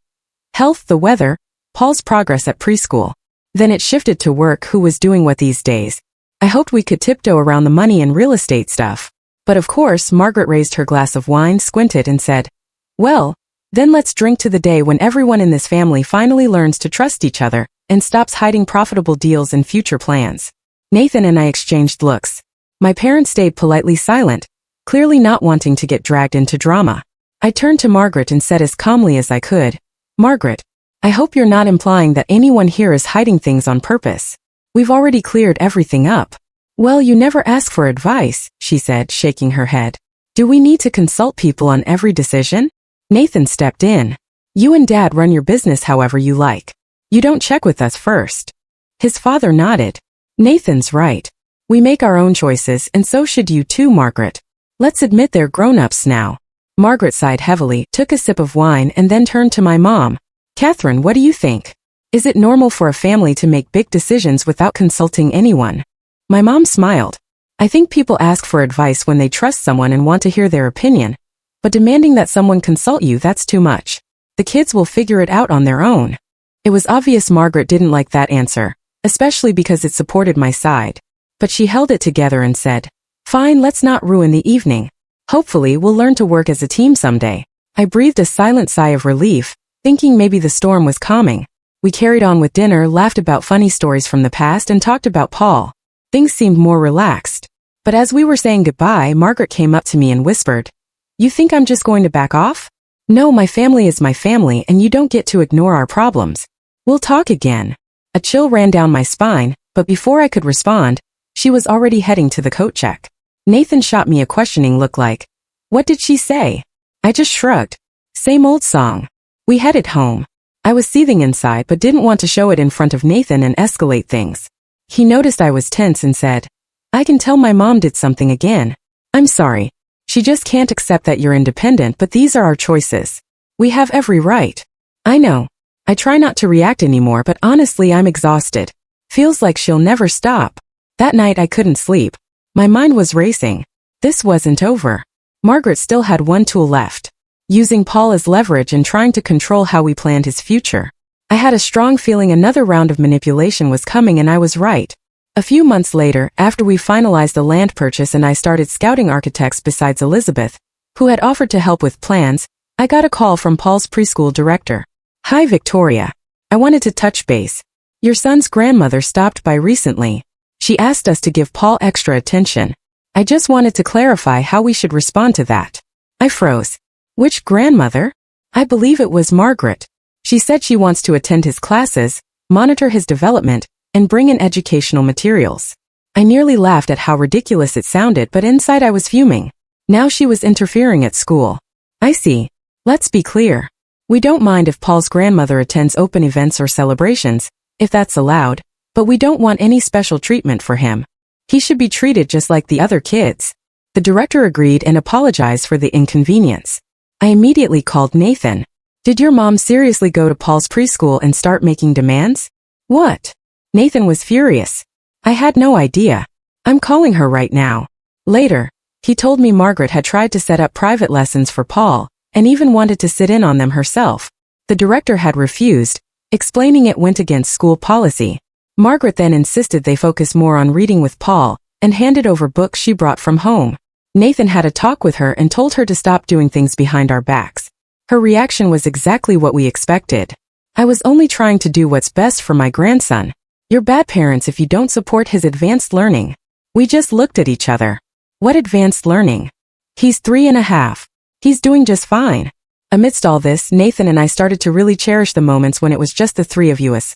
S1: Health, the weather, Paul's progress at preschool. Then it shifted to work, who was doing what these days. I hoped we could tiptoe around the money and real estate stuff. But of course, Margaret raised her glass of wine, squinted, and said, "Well, then let's drink to the day when everyone in this family finally learns to trust each other and stops hiding profitable deals and future plans." Nathan and I exchanged looks. My parents stayed politely silent, clearly not wanting to get dragged into drama. I turned to Margaret and said as calmly as I could, "Margaret, I hope you're not implying that anyone here is hiding things on purpose. We've already cleared everything up." "Well, you never ask for advice," she said, shaking her head. "Do we need to consult people on every decision?" Nathan stepped in. "You and Dad run your business however you like. You don't check with us first." His father nodded. "Nathan's right. We make our own choices, and so should you too, Margaret. Let's admit they're grown-ups now." Margaret sighed heavily, took a sip of wine, and then turned to my mom. "Catherine, what do you think? Is it normal for a family to make big decisions without consulting anyone?" My mom smiled. "I think people ask for advice when they trust someone and want to hear their opinion. But demanding that someone consult you, that's too much. The kids will figure it out on their own." It was obvious Margaret didn't like that answer, especially because it supported my side. But she held it together and said, "Fine, let's not ruin the evening. Hopefully we'll learn to work as a team someday." I breathed a silent sigh of relief, thinking maybe the storm was calming. We carried on with dinner, laughed about funny stories from the past, and talked about Paul. Things seemed more relaxed. But as we were saying goodbye, Margaret came up to me and whispered, "You think I'm just going to back off? No, my family is my family, and you don't get to ignore our problems. We'll talk again." A chill ran down my spine, but before I could respond, she was already heading to the coat check. Nathan shot me a questioning look like, "What did she say?" I just shrugged. Same old song. We headed home. I was seething inside but didn't want to show it in front of Nathan and escalate things. He noticed I was tense and said, "I can tell my mom did something again. I'm sorry. She just can't accept that you're independent, but these are our choices. We have every right." "I know." I try not to react anymore, but honestly I'm exhausted. Feels like she'll never stop. That night I couldn't sleep. My mind was racing. This wasn't over. Margaret still had one tool left. Using Paul as leverage and trying to control how we planned his future. I had a strong feeling another round of manipulation was coming, and I was right. A few months later, after we finalized the land purchase and I started scouting architects besides Elizabeth, who had offered to help with plans, I got a call from Paul's preschool director. Hi Victoria. I wanted to touch base. Your son's grandmother stopped by recently. She asked us to give Paul extra attention. I just wanted to clarify how we should respond to that. I froze. Which grandmother? I believe it was Margaret. She said she wants to attend his classes, monitor his development, and bring in educational materials. I nearly laughed at how ridiculous it sounded, but inside I was fuming. Now she was interfering at school. I see. Let's be clear. We don't mind if Paul's grandmother attends open events or celebrations, if that's allowed, but we don't want any special treatment for him. He should be treated just like the other kids. The director agreed and apologized for the inconvenience. I immediately called Nathan. Did your mom seriously go to Paul's preschool and start making demands? What? Nathan was furious. I had no idea. I'm calling her right now. Later, he told me Margaret had tried to set up private lessons for Paul, and even wanted to sit in on them herself. The director had refused, explaining it went against school policy. Margaret then insisted they focus more on reading with Paul, and handed over books she brought from home. Nathan had a talk with her and told her to stop doing things behind our backs. Her reaction was exactly what we expected. I was only trying to do what's best for my grandson. You're bad parents if you don't support his advanced learning. We just looked at each other. What advanced learning? He's 3.5. He's doing just fine. Amidst all this, Nathan and I started to really cherish the moments when it was just the three of us.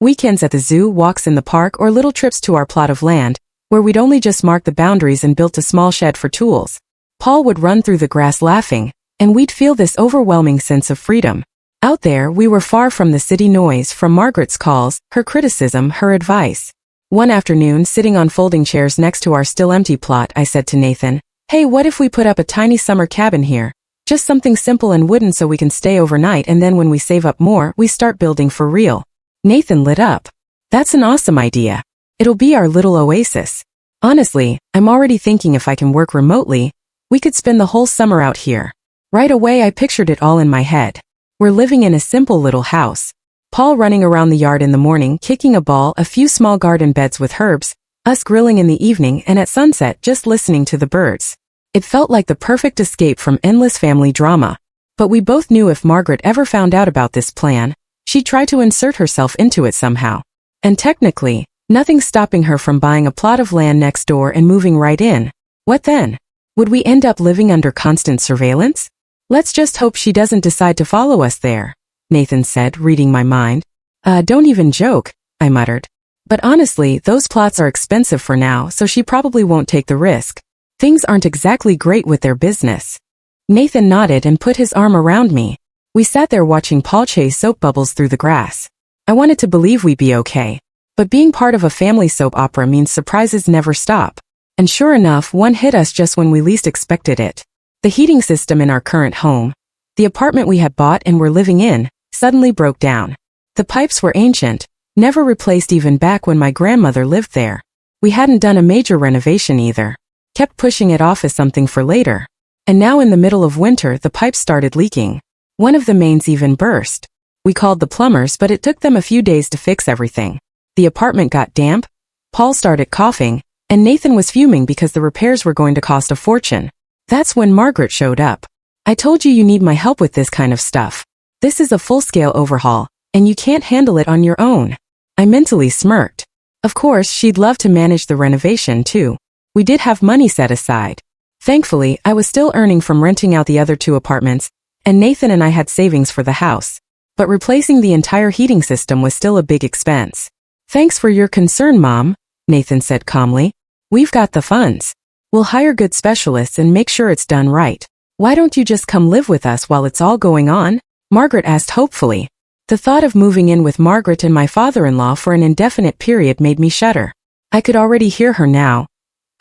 S1: Weekends at the zoo, walks in the park, or little trips to our plot of land, where we'd only just marked the boundaries and built a small shed for tools. Paul would run through the grass laughing, and we'd feel this overwhelming sense of freedom. Out there, we were far from the city noise, from Margaret's calls, her criticism, her advice. One afternoon, sitting on folding chairs next to our still empty plot, I said to Nathan, "Hey, what if we put up a tiny summer cabin here? Just something simple and wooden so we can stay overnight, and then when we save up more, we start building for real." Nathan lit up. "That's an awesome idea. It'll be our little oasis. Honestly, I'm already thinking if I can work remotely, we could spend the whole summer out here." Right away I pictured it all in my head. We're living in a simple little house. Paul running around the yard in the morning, kicking a ball, a few small garden beds with herbs, us grilling in the evening, and at sunset just listening to the birds. It felt like the perfect escape from endless family drama. But we both knew if Margaret ever found out about this plan, she'd try to insert herself into it somehow. And technically, nothing's stopping her from buying a plot of land next door and moving right in. What then? Would we end up living under constant surveillance? Let's just hope she doesn't decide to follow us there, Nathan said, reading my mind. Don't even joke, I muttered. But honestly, those plots are expensive for now, so she probably won't take the risk. Things aren't exactly great with their business. Nathan nodded and put his arm around me. We sat there watching Paul chase soap bubbles through the grass. I wanted to believe we'd be okay. But being part of a family soap opera means surprises never stop. And sure enough, one hit us just when we least expected it. The heating system in our current home, the apartment we had bought and were living in, suddenly broke down. The pipes were ancient, never replaced even back when my grandmother lived there. We hadn't done a major renovation either. Kept pushing it off as something for later. And now in the middle of winter, the pipes started leaking. One of the mains even burst. We called the plumbers, but it took them a few days to fix everything. The apartment got damp, Paul started coughing, and Nathan was fuming because the repairs were going to cost a fortune. That's when Margaret showed up. "I told you need my help with this kind of stuff. This is a full-scale overhaul, and you can't handle it on your own." I mentally smirked. Of course, she'd love to manage the renovation too. We did have money set aside. Thankfully, I was still earning from renting out the other 2 apartments, and Nathan and I had savings for the house. But replacing the entire heating system was still a big expense. "Thanks for your concern, Mom," Nathan said calmly. "We've got the funds. We'll hire good specialists and make sure it's done right. Why don't you just come live with us while it's all going on?" Margaret asked hopefully. The thought of moving in with Margaret and my father-in-law for an indefinite period made me shudder. I could already hear her now.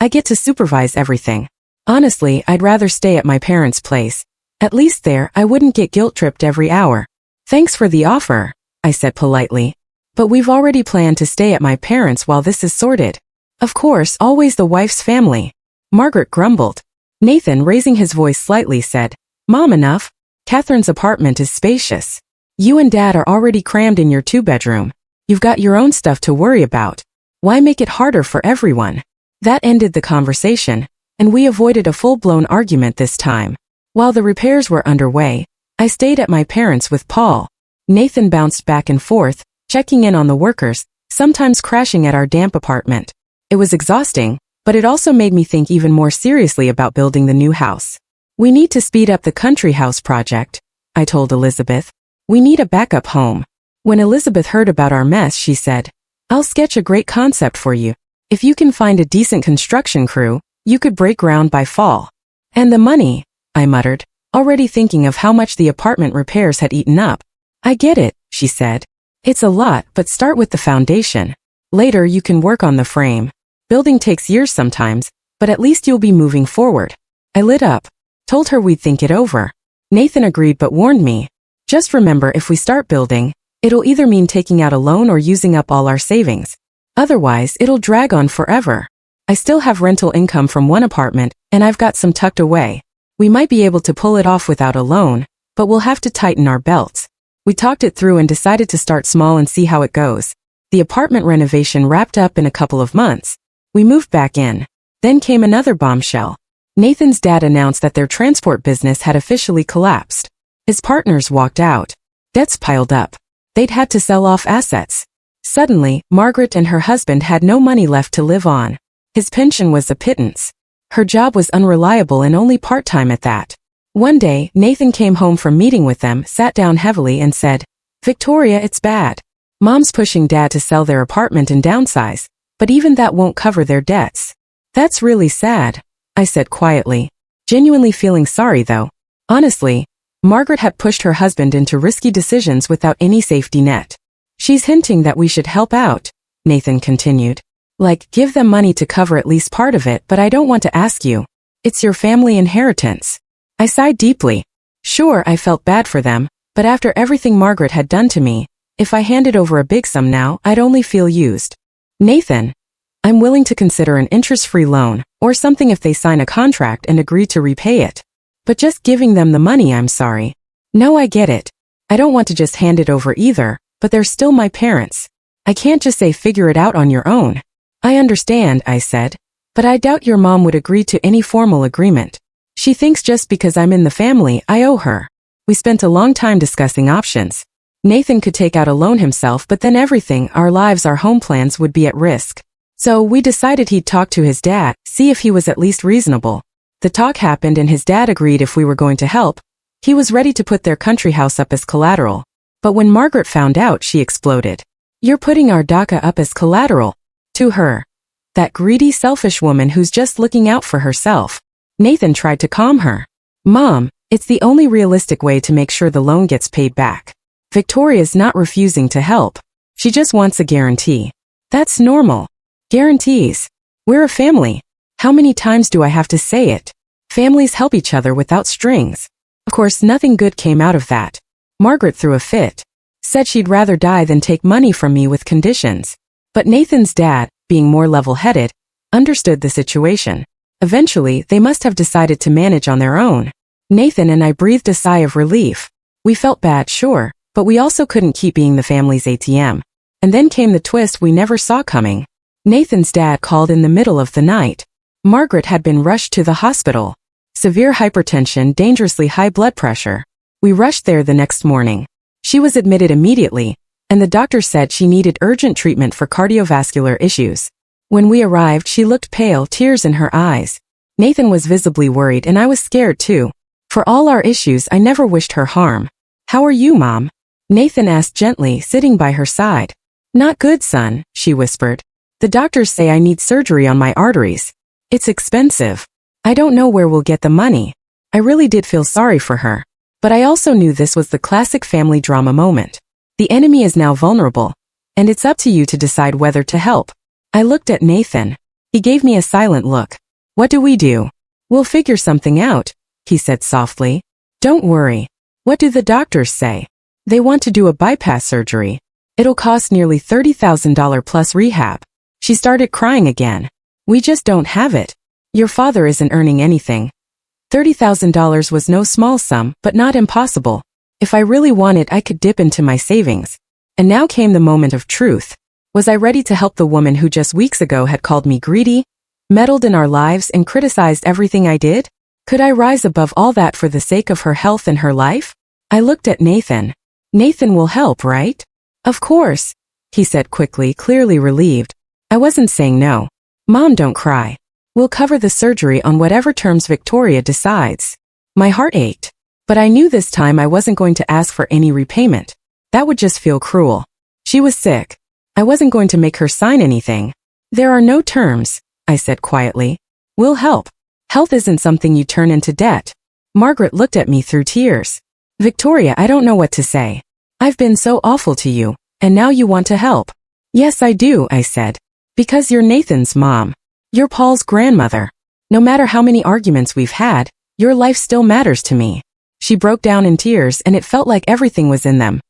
S1: "I get to supervise everything. Honestly, I'd rather stay at my parents' place. At least there, I wouldn't get guilt-tripped every hour." "Thanks for the offer," I said politely. "But we've already planned to stay at my parents' while this is sorted." "Of course, always the wife's family," Margaret grumbled. Nathan, raising his voice slightly, said, "Mom, enough. Catherine's apartment is spacious. You and Dad are already crammed in your 2-bedroom. You've got your own stuff to worry about. Why make it harder for everyone?" That ended the conversation, and we avoided a full-blown argument this time. While the repairs were underway, I stayed at my parents' with Paul. Nathan bounced back and forth, checking in on the workers, sometimes crashing at our damp apartment. It was exhausting, but it also made me think even more seriously about building the new house. We need to speed up the country house project, I told Elizabeth. We need a backup home. When Elizabeth heard about our mess, she said, I'll sketch a great concept for you. If you can find a decent construction crew, you could break ground by fall. And the money, I muttered, already thinking of how much the apartment repairs had eaten up. I get it, she said. It's a lot, but start with the foundation. Later you can work on the frame. Building takes years sometimes, but at least you'll be moving forward. I lit up, told her we'd think it over. Nathan agreed but warned me. Just remember, if we start building, it'll either mean taking out a loan or using up all our savings. Otherwise, it'll drag on forever. I still have rental income from one apartment, and I've got some tucked away. We might be able to pull it off without a loan, but we'll have to tighten our belts. We talked it through and decided to start small and see how it goes. The apartment renovation wrapped up in a couple of months. We moved back in. Then came another bombshell. Nathan's dad announced that their transport business had officially collapsed. His partners walked out. Debts piled up. They'd had to sell off assets. Suddenly, Margaret and her husband had no money left to live on. His pension was a pittance. Her job was unreliable and only part-time at that. One day, Nathan came home from meeting with them, sat down heavily and said, Victoria, it's bad. Mom's pushing Dad to sell their apartment and downsize, but even that won't cover their debts. That's really sad, I said quietly, genuinely feeling sorry though. Honestly, Margaret had pushed her husband into risky decisions without any safety net. She's hinting that we should help out, Nathan continued. Like, give them money to cover at least part of it, but I don't want to ask you. It's your family inheritance. I sighed deeply. Sure, I felt bad for them, but after everything Margaret had done to me, if I handed over a big sum now, I'd only feel used. Nathan, I'm willing to consider an interest-free loan, or something if they sign a contract and agree to repay it. But just giving them the money, I'm sorry. No, I get it. I don't want to just hand it over either, but they're still my parents. I can't just say figure it out on your own. I understand, I said, but I doubt your mom would agree to any formal agreement. She thinks just because I'm in the family, I owe her. We spent a long time discussing options. Nathan could take out a loan himself, but then everything, our lives, our home plans would be at risk. So we decided he'd talk to his dad, see if he was at least reasonable. The talk happened and his dad agreed if we were going to help. He was ready to put their country house up as collateral. But when Margaret found out, she exploded. You're putting our DACA up as collateral. To her. That greedy, selfish woman who's just looking out for herself. Nathan tried to calm her. Mom, it's the only realistic way to make sure the loan gets paid back. Victoria's not refusing to help. She just wants a guarantee. That's normal. Guarantees. We're a family. How many times do I have to say it? Families help each other without strings. Of course, nothing good came out of that. Margaret threw a fit. Said she'd rather die than take money from me with conditions. But Nathan's dad, being more level-headed, understood the situation. Eventually, they must have decided to manage on their own. Nathan and I breathed a sigh of relief. We felt bad, sure, but we also couldn't keep being the family's ATM. And then came the twist we never saw coming. Nathan's dad called in the middle of the night. Margaret had been rushed to the hospital. Severe hypertension, dangerously high blood pressure. We rushed there the next morning. She was admitted immediately, and the doctor said she needed urgent treatment for cardiovascular issues. When we arrived, she looked pale, tears in her eyes. Nathan was visibly worried and I was scared too. For all our issues, I never wished her harm. How are you, Mom? Nathan asked gently, sitting by her side. Not good, son, she whispered. The doctors say I need surgery on my arteries. It's expensive. I don't know where we'll get the money. I really did feel sorry for her. But I also knew this was the classic family drama moment. The enemy is now vulnerable, and it's up to you to decide whether to help. I looked at Nathan. He gave me a silent look. What do we do? We'll figure something out, he said softly. Don't worry. What do the doctors say? They want to do a bypass surgery. It'll cost nearly $30,000 plus rehab. She started crying again. We just don't have it. Your father isn't earning anything. $30,000 was no small sum, but not impossible. If I really wanted, I could dip into my savings. And now came the moment of truth. Was I ready to help the woman who just weeks ago had called me greedy, meddled in our lives, and criticized everything I did? Could I rise above all that for the sake of her health and her life? I looked at Nathan. Nathan will help, right? Of course, he said quickly, clearly relieved. I wasn't saying no. Mom, don't cry. We'll cover the surgery on whatever terms Victoria decides. My heart ached. But I knew this time I wasn't going to ask for any repayment. That would just feel cruel. She was sick. I wasn't going to make her sign anything. There are no terms, I said quietly. We'll help. Health isn't something you turn into debt. Margaret looked at me through tears. Victoria, I don't know what to say. I've been so awful to you, and now you want to help. Yes, I do, I said. Because you're Nathan's mom. You're Paul's grandmother. No matter how many arguments we've had, your life still matters to me. She broke down in tears and it felt like everything was in them.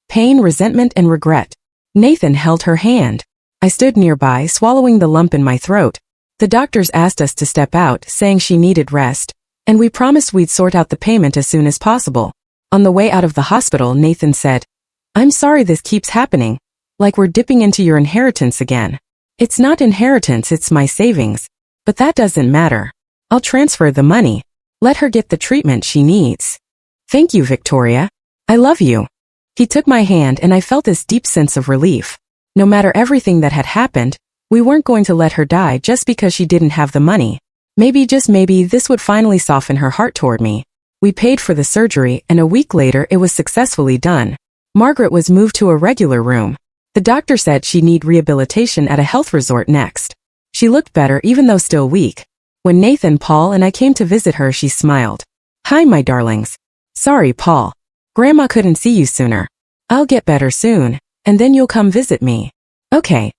S1: Pain, resentment, and regret. Nathan held her hand. I stood nearby, swallowing the lump in my throat. The doctors asked us to step out, saying she needed rest, and we promised we'd sort out the payment as soon as possible. On the way out of the hospital, Nathan said, I'm sorry this keeps happening, like we're dipping into your inheritance again. It's not inheritance, it's my savings. But that doesn't matter. I'll transfer the money. Let her get the treatment she needs. Thank you, Victoria. I love you. He took my hand and I felt this deep sense of relief. No matter everything that had happened, we weren't going to let her die just because she didn't have the money. Maybe, just maybe, this would finally soften her heart toward me. We paid for the surgery and a week later it was successfully done. Margaret was moved to a regular room. The doctor said she'd need rehabilitation at a health resort next. She looked better even though still weak. When Nathan, Paul, and I came to visit her, she smiled. Hi, my darlings. Sorry, Paul. Grandma couldn't see you sooner. I'll get better soon, and then you'll come visit me. Okay.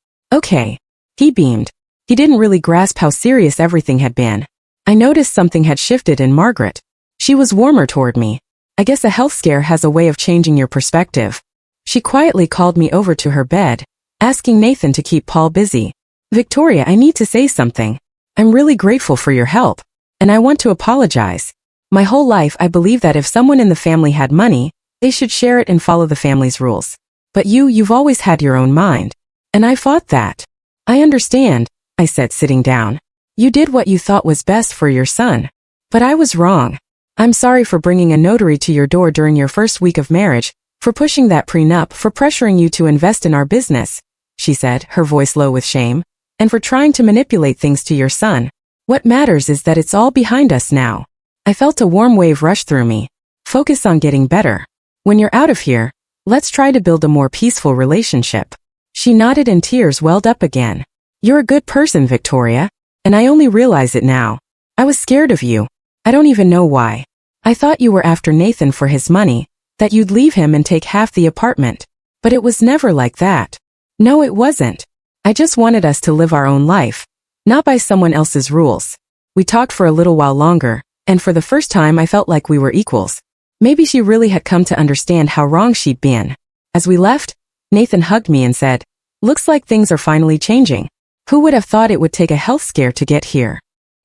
S1: He beamed. He didn't really grasp how serious everything had been. I noticed something had shifted in Margaret. She was warmer toward me. I guess a health scare has a way of changing your perspective. She quietly called me over to her bed, asking Nathan to keep Paul busy. Victoria, I need to say something. I'm really grateful for your help, and I want to apologize. My whole life I believed that if someone in the family had money, they should share it and follow the family's rules. But you've always had your own mind. And I fought that. I understand, I said, sitting down. You did what you thought was best for your son. But I was wrong. I'm sorry for bringing a notary to your door during your first week of marriage, for pushing that prenup, for pressuring you to invest in our business, she said, her voice low with shame, and for trying to manipulate things to your son. What matters is that it's all behind us now. I felt a warm wave rush through me. Focus on getting better. When you're out of here, let's try to build a more peaceful relationship. She nodded and tears welled up again. You're a good person, Victoria, and I only realize it now. I was scared of you. I don't even know why. I thought you were after Nathan for his money, that you'd leave him and take half the apartment. But it was never like that. No, it wasn't. I just wanted us to live our own life, not by someone else's rules. We talked for a little while longer, and for the first time I felt like we were equals. Maybe she really had come to understand how wrong she'd been. As we left, Nathan hugged me and said, looks like things are finally changing. Who would have thought it would take a health scare to get here?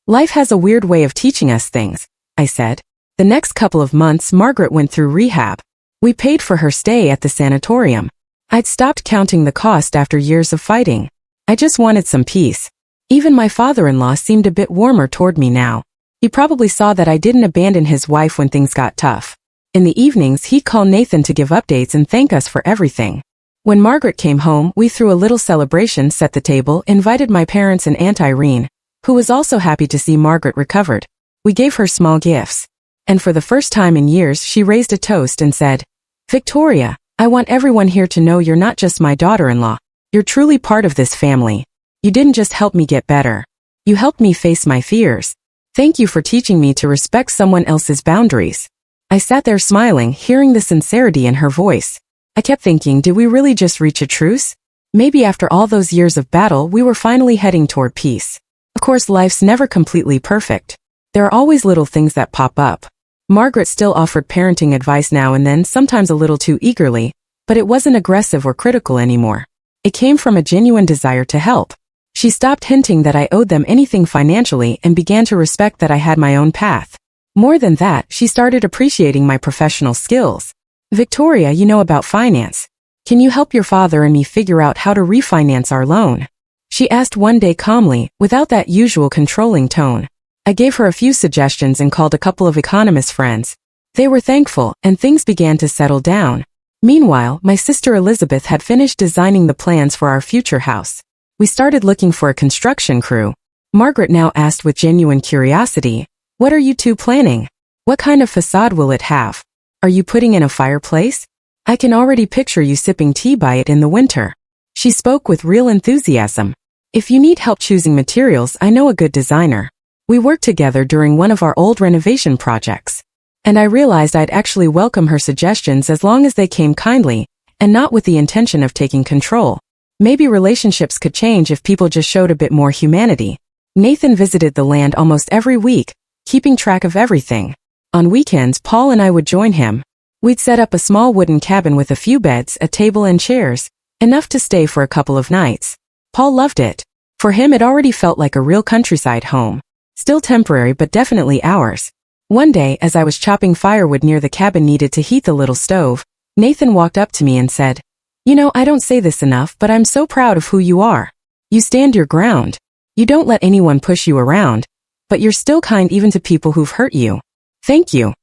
S1: Life has a weird way of teaching us things, I said. The next couple of months Margaret went through rehab. We paid for her stay at the sanatorium. I'd stopped counting the cost after years of fighting. I just wanted some peace. Even my father-in-law seemed a bit warmer toward me now. He probably saw that I didn't abandon his wife when things got tough. In the evenings he'd call Nathan to give updates and thank us for everything. When Margaret came home, we threw a little celebration, set the table, invited my parents and Aunt Irene, who was also happy to see Margaret recovered. We gave her small gifts. And for the first time in years she raised a toast and said, Victoria, I want everyone here to know you're not just my daughter-in-law. You're truly part of this family. You didn't just help me get better. You helped me face my fears. Thank you for teaching me to respect someone else's boundaries. I sat there smiling, hearing the sincerity in her voice. I kept thinking, did we really just reach a truce? Maybe after all those years of battle, we were finally heading toward peace. Of course, life's never completely perfect. There are always little things that pop up. Margaret still offered parenting advice now and then, sometimes a little too eagerly, but it wasn't aggressive or critical anymore. It came from a genuine desire to help. She stopped hinting that I owed them anything financially and began to respect that I had my own path. More than that, she started appreciating my professional skills. Victoria, you know about finance. Can you help your father and me figure out how to refinance our loan? She asked one day calmly, without that usual controlling tone. I gave her a few suggestions and called a couple of economist friends. They were thankful, and things began to settle down. Meanwhile, my sister Elizabeth had finished designing the plans for our future house. We started looking for a construction crew. Margaret now asked with genuine curiosity, "What are you two planning? What kind of facade will it have? Are you putting in a fireplace? I can already picture you sipping tea by it in the winter." She spoke with real enthusiasm. "If you need help choosing materials, I know a good designer. We worked together during one of our old renovation projects. And I realized I'd actually welcome her suggestions as long as they came kindly, and not with the intention of taking control. Maybe relationships could change if people just showed a bit more humanity." Nathan visited the land almost every week, keeping track of everything. On weekends, Paul and I would join him. We'd set up a small wooden cabin with a few beds, a table and chairs, enough to stay for a couple of nights. Paul loved it. For him, it already felt like a real countryside home. Still temporary, but definitely ours. One day, as I was chopping firewood near the cabin needed to heat the little stove, Nathan walked up to me and said, "You know, I don't say this enough, but I'm so proud of who you are. You stand your ground. You don't let anyone push you around, but you're still kind even to people who've hurt you. Thank you."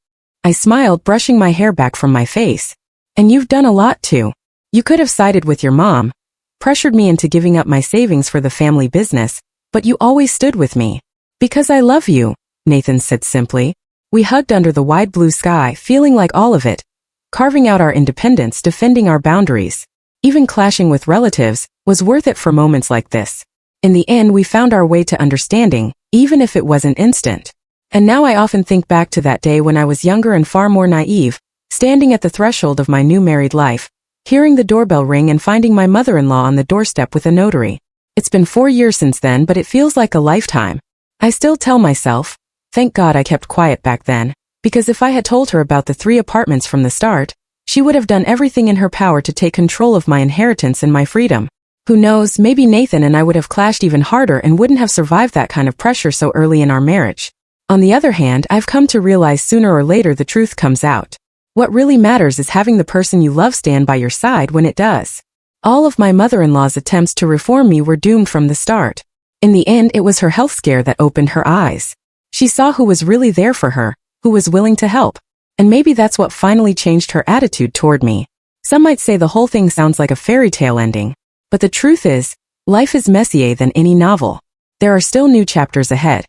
S1: I smiled, brushing my hair back from my face. "And you've done a lot too. You could have sided with your mom, pressured me into giving up my savings for the family business, but you always stood with me. Because I love you," Nathan said simply. We hugged under the wide blue sky, feeling like all of it, carving out our independence, defending our boundaries. Even clashing with relatives was worth it for moments like this. In the end, we found our way to understanding, even if it wasn't instant. And now I often think back to that day when I was younger and far more naive, standing at the threshold of my new married life, hearing the doorbell ring and finding my mother-in-law on the doorstep with a notary. It's been 4 years since then, but it feels like a lifetime. I still tell myself, thank God I kept quiet back then, because if I had told her about the 3 apartments from the start, she would have done everything in her power to take control of my inheritance and my freedom. Who knows, maybe Nathan and I would have clashed even harder and wouldn't have survived that kind of pressure so early in our marriage. On the other hand, I've come to realize sooner or later the truth comes out. What really matters is having the person you love stand by your side when it does. All of my mother-in-law's attempts to reform me were doomed from the start. In the end, it was her health scare that opened her eyes. She saw who was really there for her, who was willing to help. And maybe that's what finally changed her attitude toward me. Some might say the whole thing sounds like a fairy tale ending. But the truth is, life is messier than any novel. There are still new chapters ahead.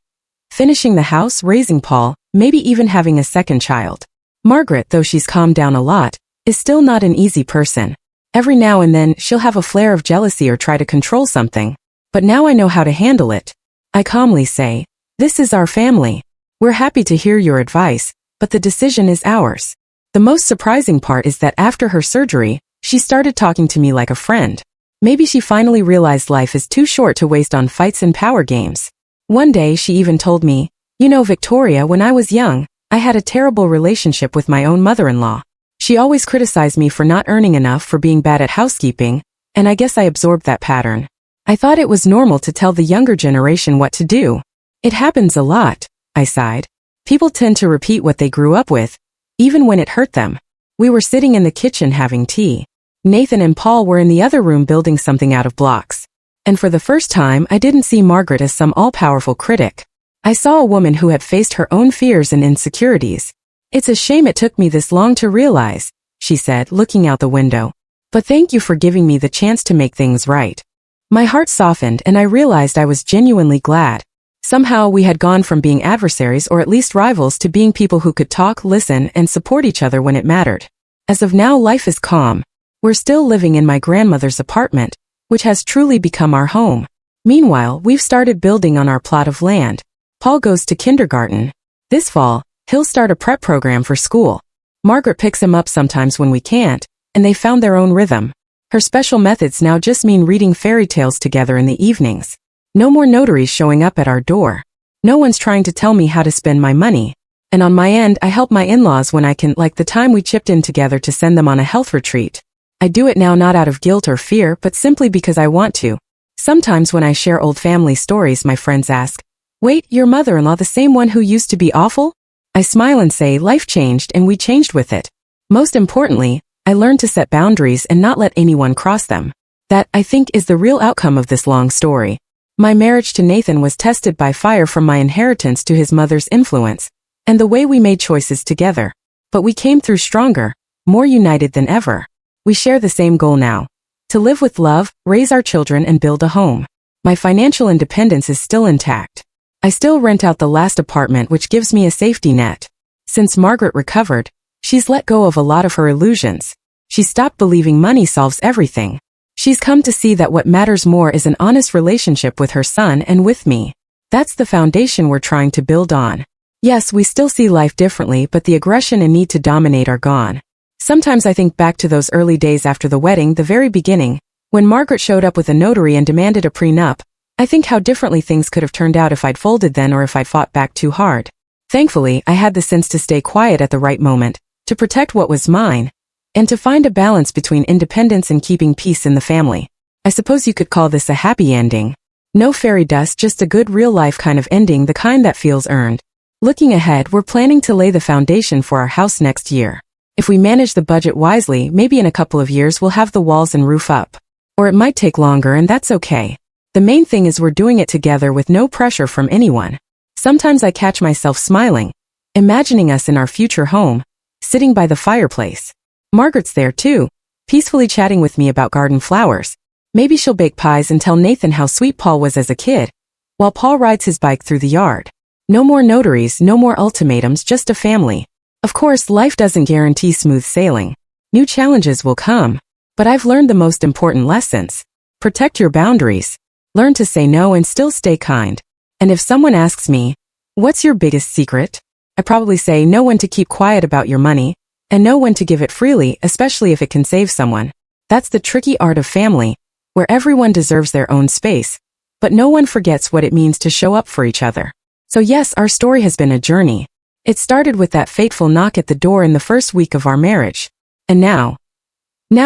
S1: Finishing the house, raising Paul, maybe even having a second child. Margaret, though she's calmed down a lot, is still not an easy person. Every now and then, she'll have a flare of jealousy or try to control something. But now I know how to handle it. I calmly say, "This is our family. We're happy to hear your advice, but the decision is ours." The most surprising part is that after her surgery, she started talking to me like a friend. Maybe she finally realized life is too short to waste on fights and power games. One day she even told me, "You know, Victoria, when I was young, I had a terrible relationship with my own mother-in-law. She always criticized me for not earning enough, for being bad at housekeeping, and I guess I absorbed that pattern. I thought it was normal to tell the younger generation what to do. It happens a lot," I sighed. "People tend to repeat what they grew up with, even when it hurt them." We were sitting in the kitchen having tea. Nathan and Paul were in the other room building something out of blocks. And for the first time, I didn't see Margaret as some all-powerful critic. I saw a woman who had faced her own fears and insecurities. "It's a shame it took me this long to realize," she said, looking out the window. "But thank you for giving me the chance to make things right." My heart softened and I realized I was genuinely glad. Somehow we had gone from being adversaries, or at least rivals, to being people who could talk, listen, and support each other when it mattered. As of now, life is calm. We're still living in my grandmother's apartment, which has truly become our home. Meanwhile, we've started building on our plot of land. Paul goes to kindergarten. This fall, he'll start a prep program for school. Margaret picks him up sometimes when we can't, and they found their own rhythm. Her special methods now just mean reading fairy tales together in the evenings. No more notaries showing up at our door. No one's trying to tell me how to spend my money. And on my end, I help my in-laws when I can, like the time we chipped in together to send them on a health retreat. I do it now not out of guilt or fear, but simply because I want to. Sometimes when I share old family stories, my friends ask, "Wait, your mother-in-law the same one who used to be awful?" I smile and say, life changed and we changed with it. Most importantly, I learned to set boundaries and not let anyone cross them. That, I think, is the real outcome of this long story. My marriage to Nathan was tested by fire, from my inheritance to his mother's influence, and the way we made choices together. But we came through stronger, more united than ever. We share the same goal now. To live with love, raise our children and build a home. My financial independence is still intact. I still rent out the last apartment, which gives me a safety net. Since Margaret recovered, she's let go of a lot of her illusions. She stopped believing money solves everything. She's come to see that what matters more is an honest relationship with her son and with me. That's the foundation we're trying to build on. Yes, we still see life differently, but the aggression and need to dominate are gone. Sometimes I think back to those early days after the wedding, the very beginning, when Margaret showed up with a notary and demanded a prenup. I think how differently things could have turned out if I'd folded then or if I'd fought back too hard. Thankfully, I had the sense to stay quiet at the right moment, to protect what was mine, and to find a balance between independence and keeping peace in the family. I suppose you could call this a happy ending. No fairy dust, just a good real-life kind of ending, the kind that feels earned. Looking ahead, we're planning to lay the foundation for our house next year. If we manage the budget wisely, maybe in a couple of years we'll have the walls and roof up. Or it might take longer, and that's okay. The main thing is we're doing it together with no pressure from anyone. Sometimes I catch myself smiling, imagining us in our future home, sitting by the fireplace. Margaret's there too, peacefully chatting with me about garden flowers. Maybe she'll bake pies and tell Nathan how sweet Paul was as a kid, while Paul rides his bike through the yard. No more notaries, no more ultimatums, just a family. Of course, life doesn't guarantee smooth sailing. New challenges will come. But I've learned the most important lessons. Protect your boundaries. Learn to say no and still stay kind. And if someone asks me, what's your biggest secret? I probably say know when to keep quiet about your money, and know when to give it freely, especially if it can save someone. That's the tricky art of family, where everyone deserves their own space, but no one forgets what it means to show up for each other. So yes, our story has been a journey. It started with that fateful knock at the door in the first week of our marriage. And now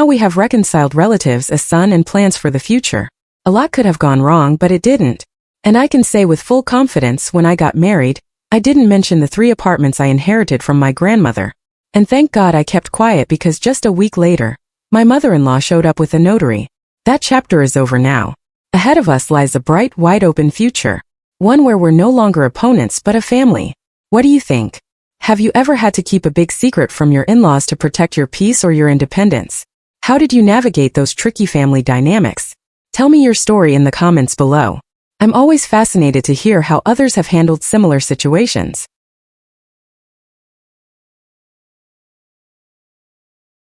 S1: we have reconciled relatives, a son, and plans for the future. A lot could have gone wrong, but it didn't. And I can say with full confidence, when I got married, I didn't mention the 3 apartments I inherited from my grandmother. And thank God I kept quiet, because just a week later, my mother-in-law showed up with a notary. That chapter is over now. Ahead of us lies a bright, wide-open future. One where we're no longer opponents but a family. What do you think? Have you ever had to keep a big secret from your in-laws to protect your peace or your independence? How did you navigate those tricky family dynamics? Tell me your story in the comments below. I'm always fascinated to hear how others have handled similar situations.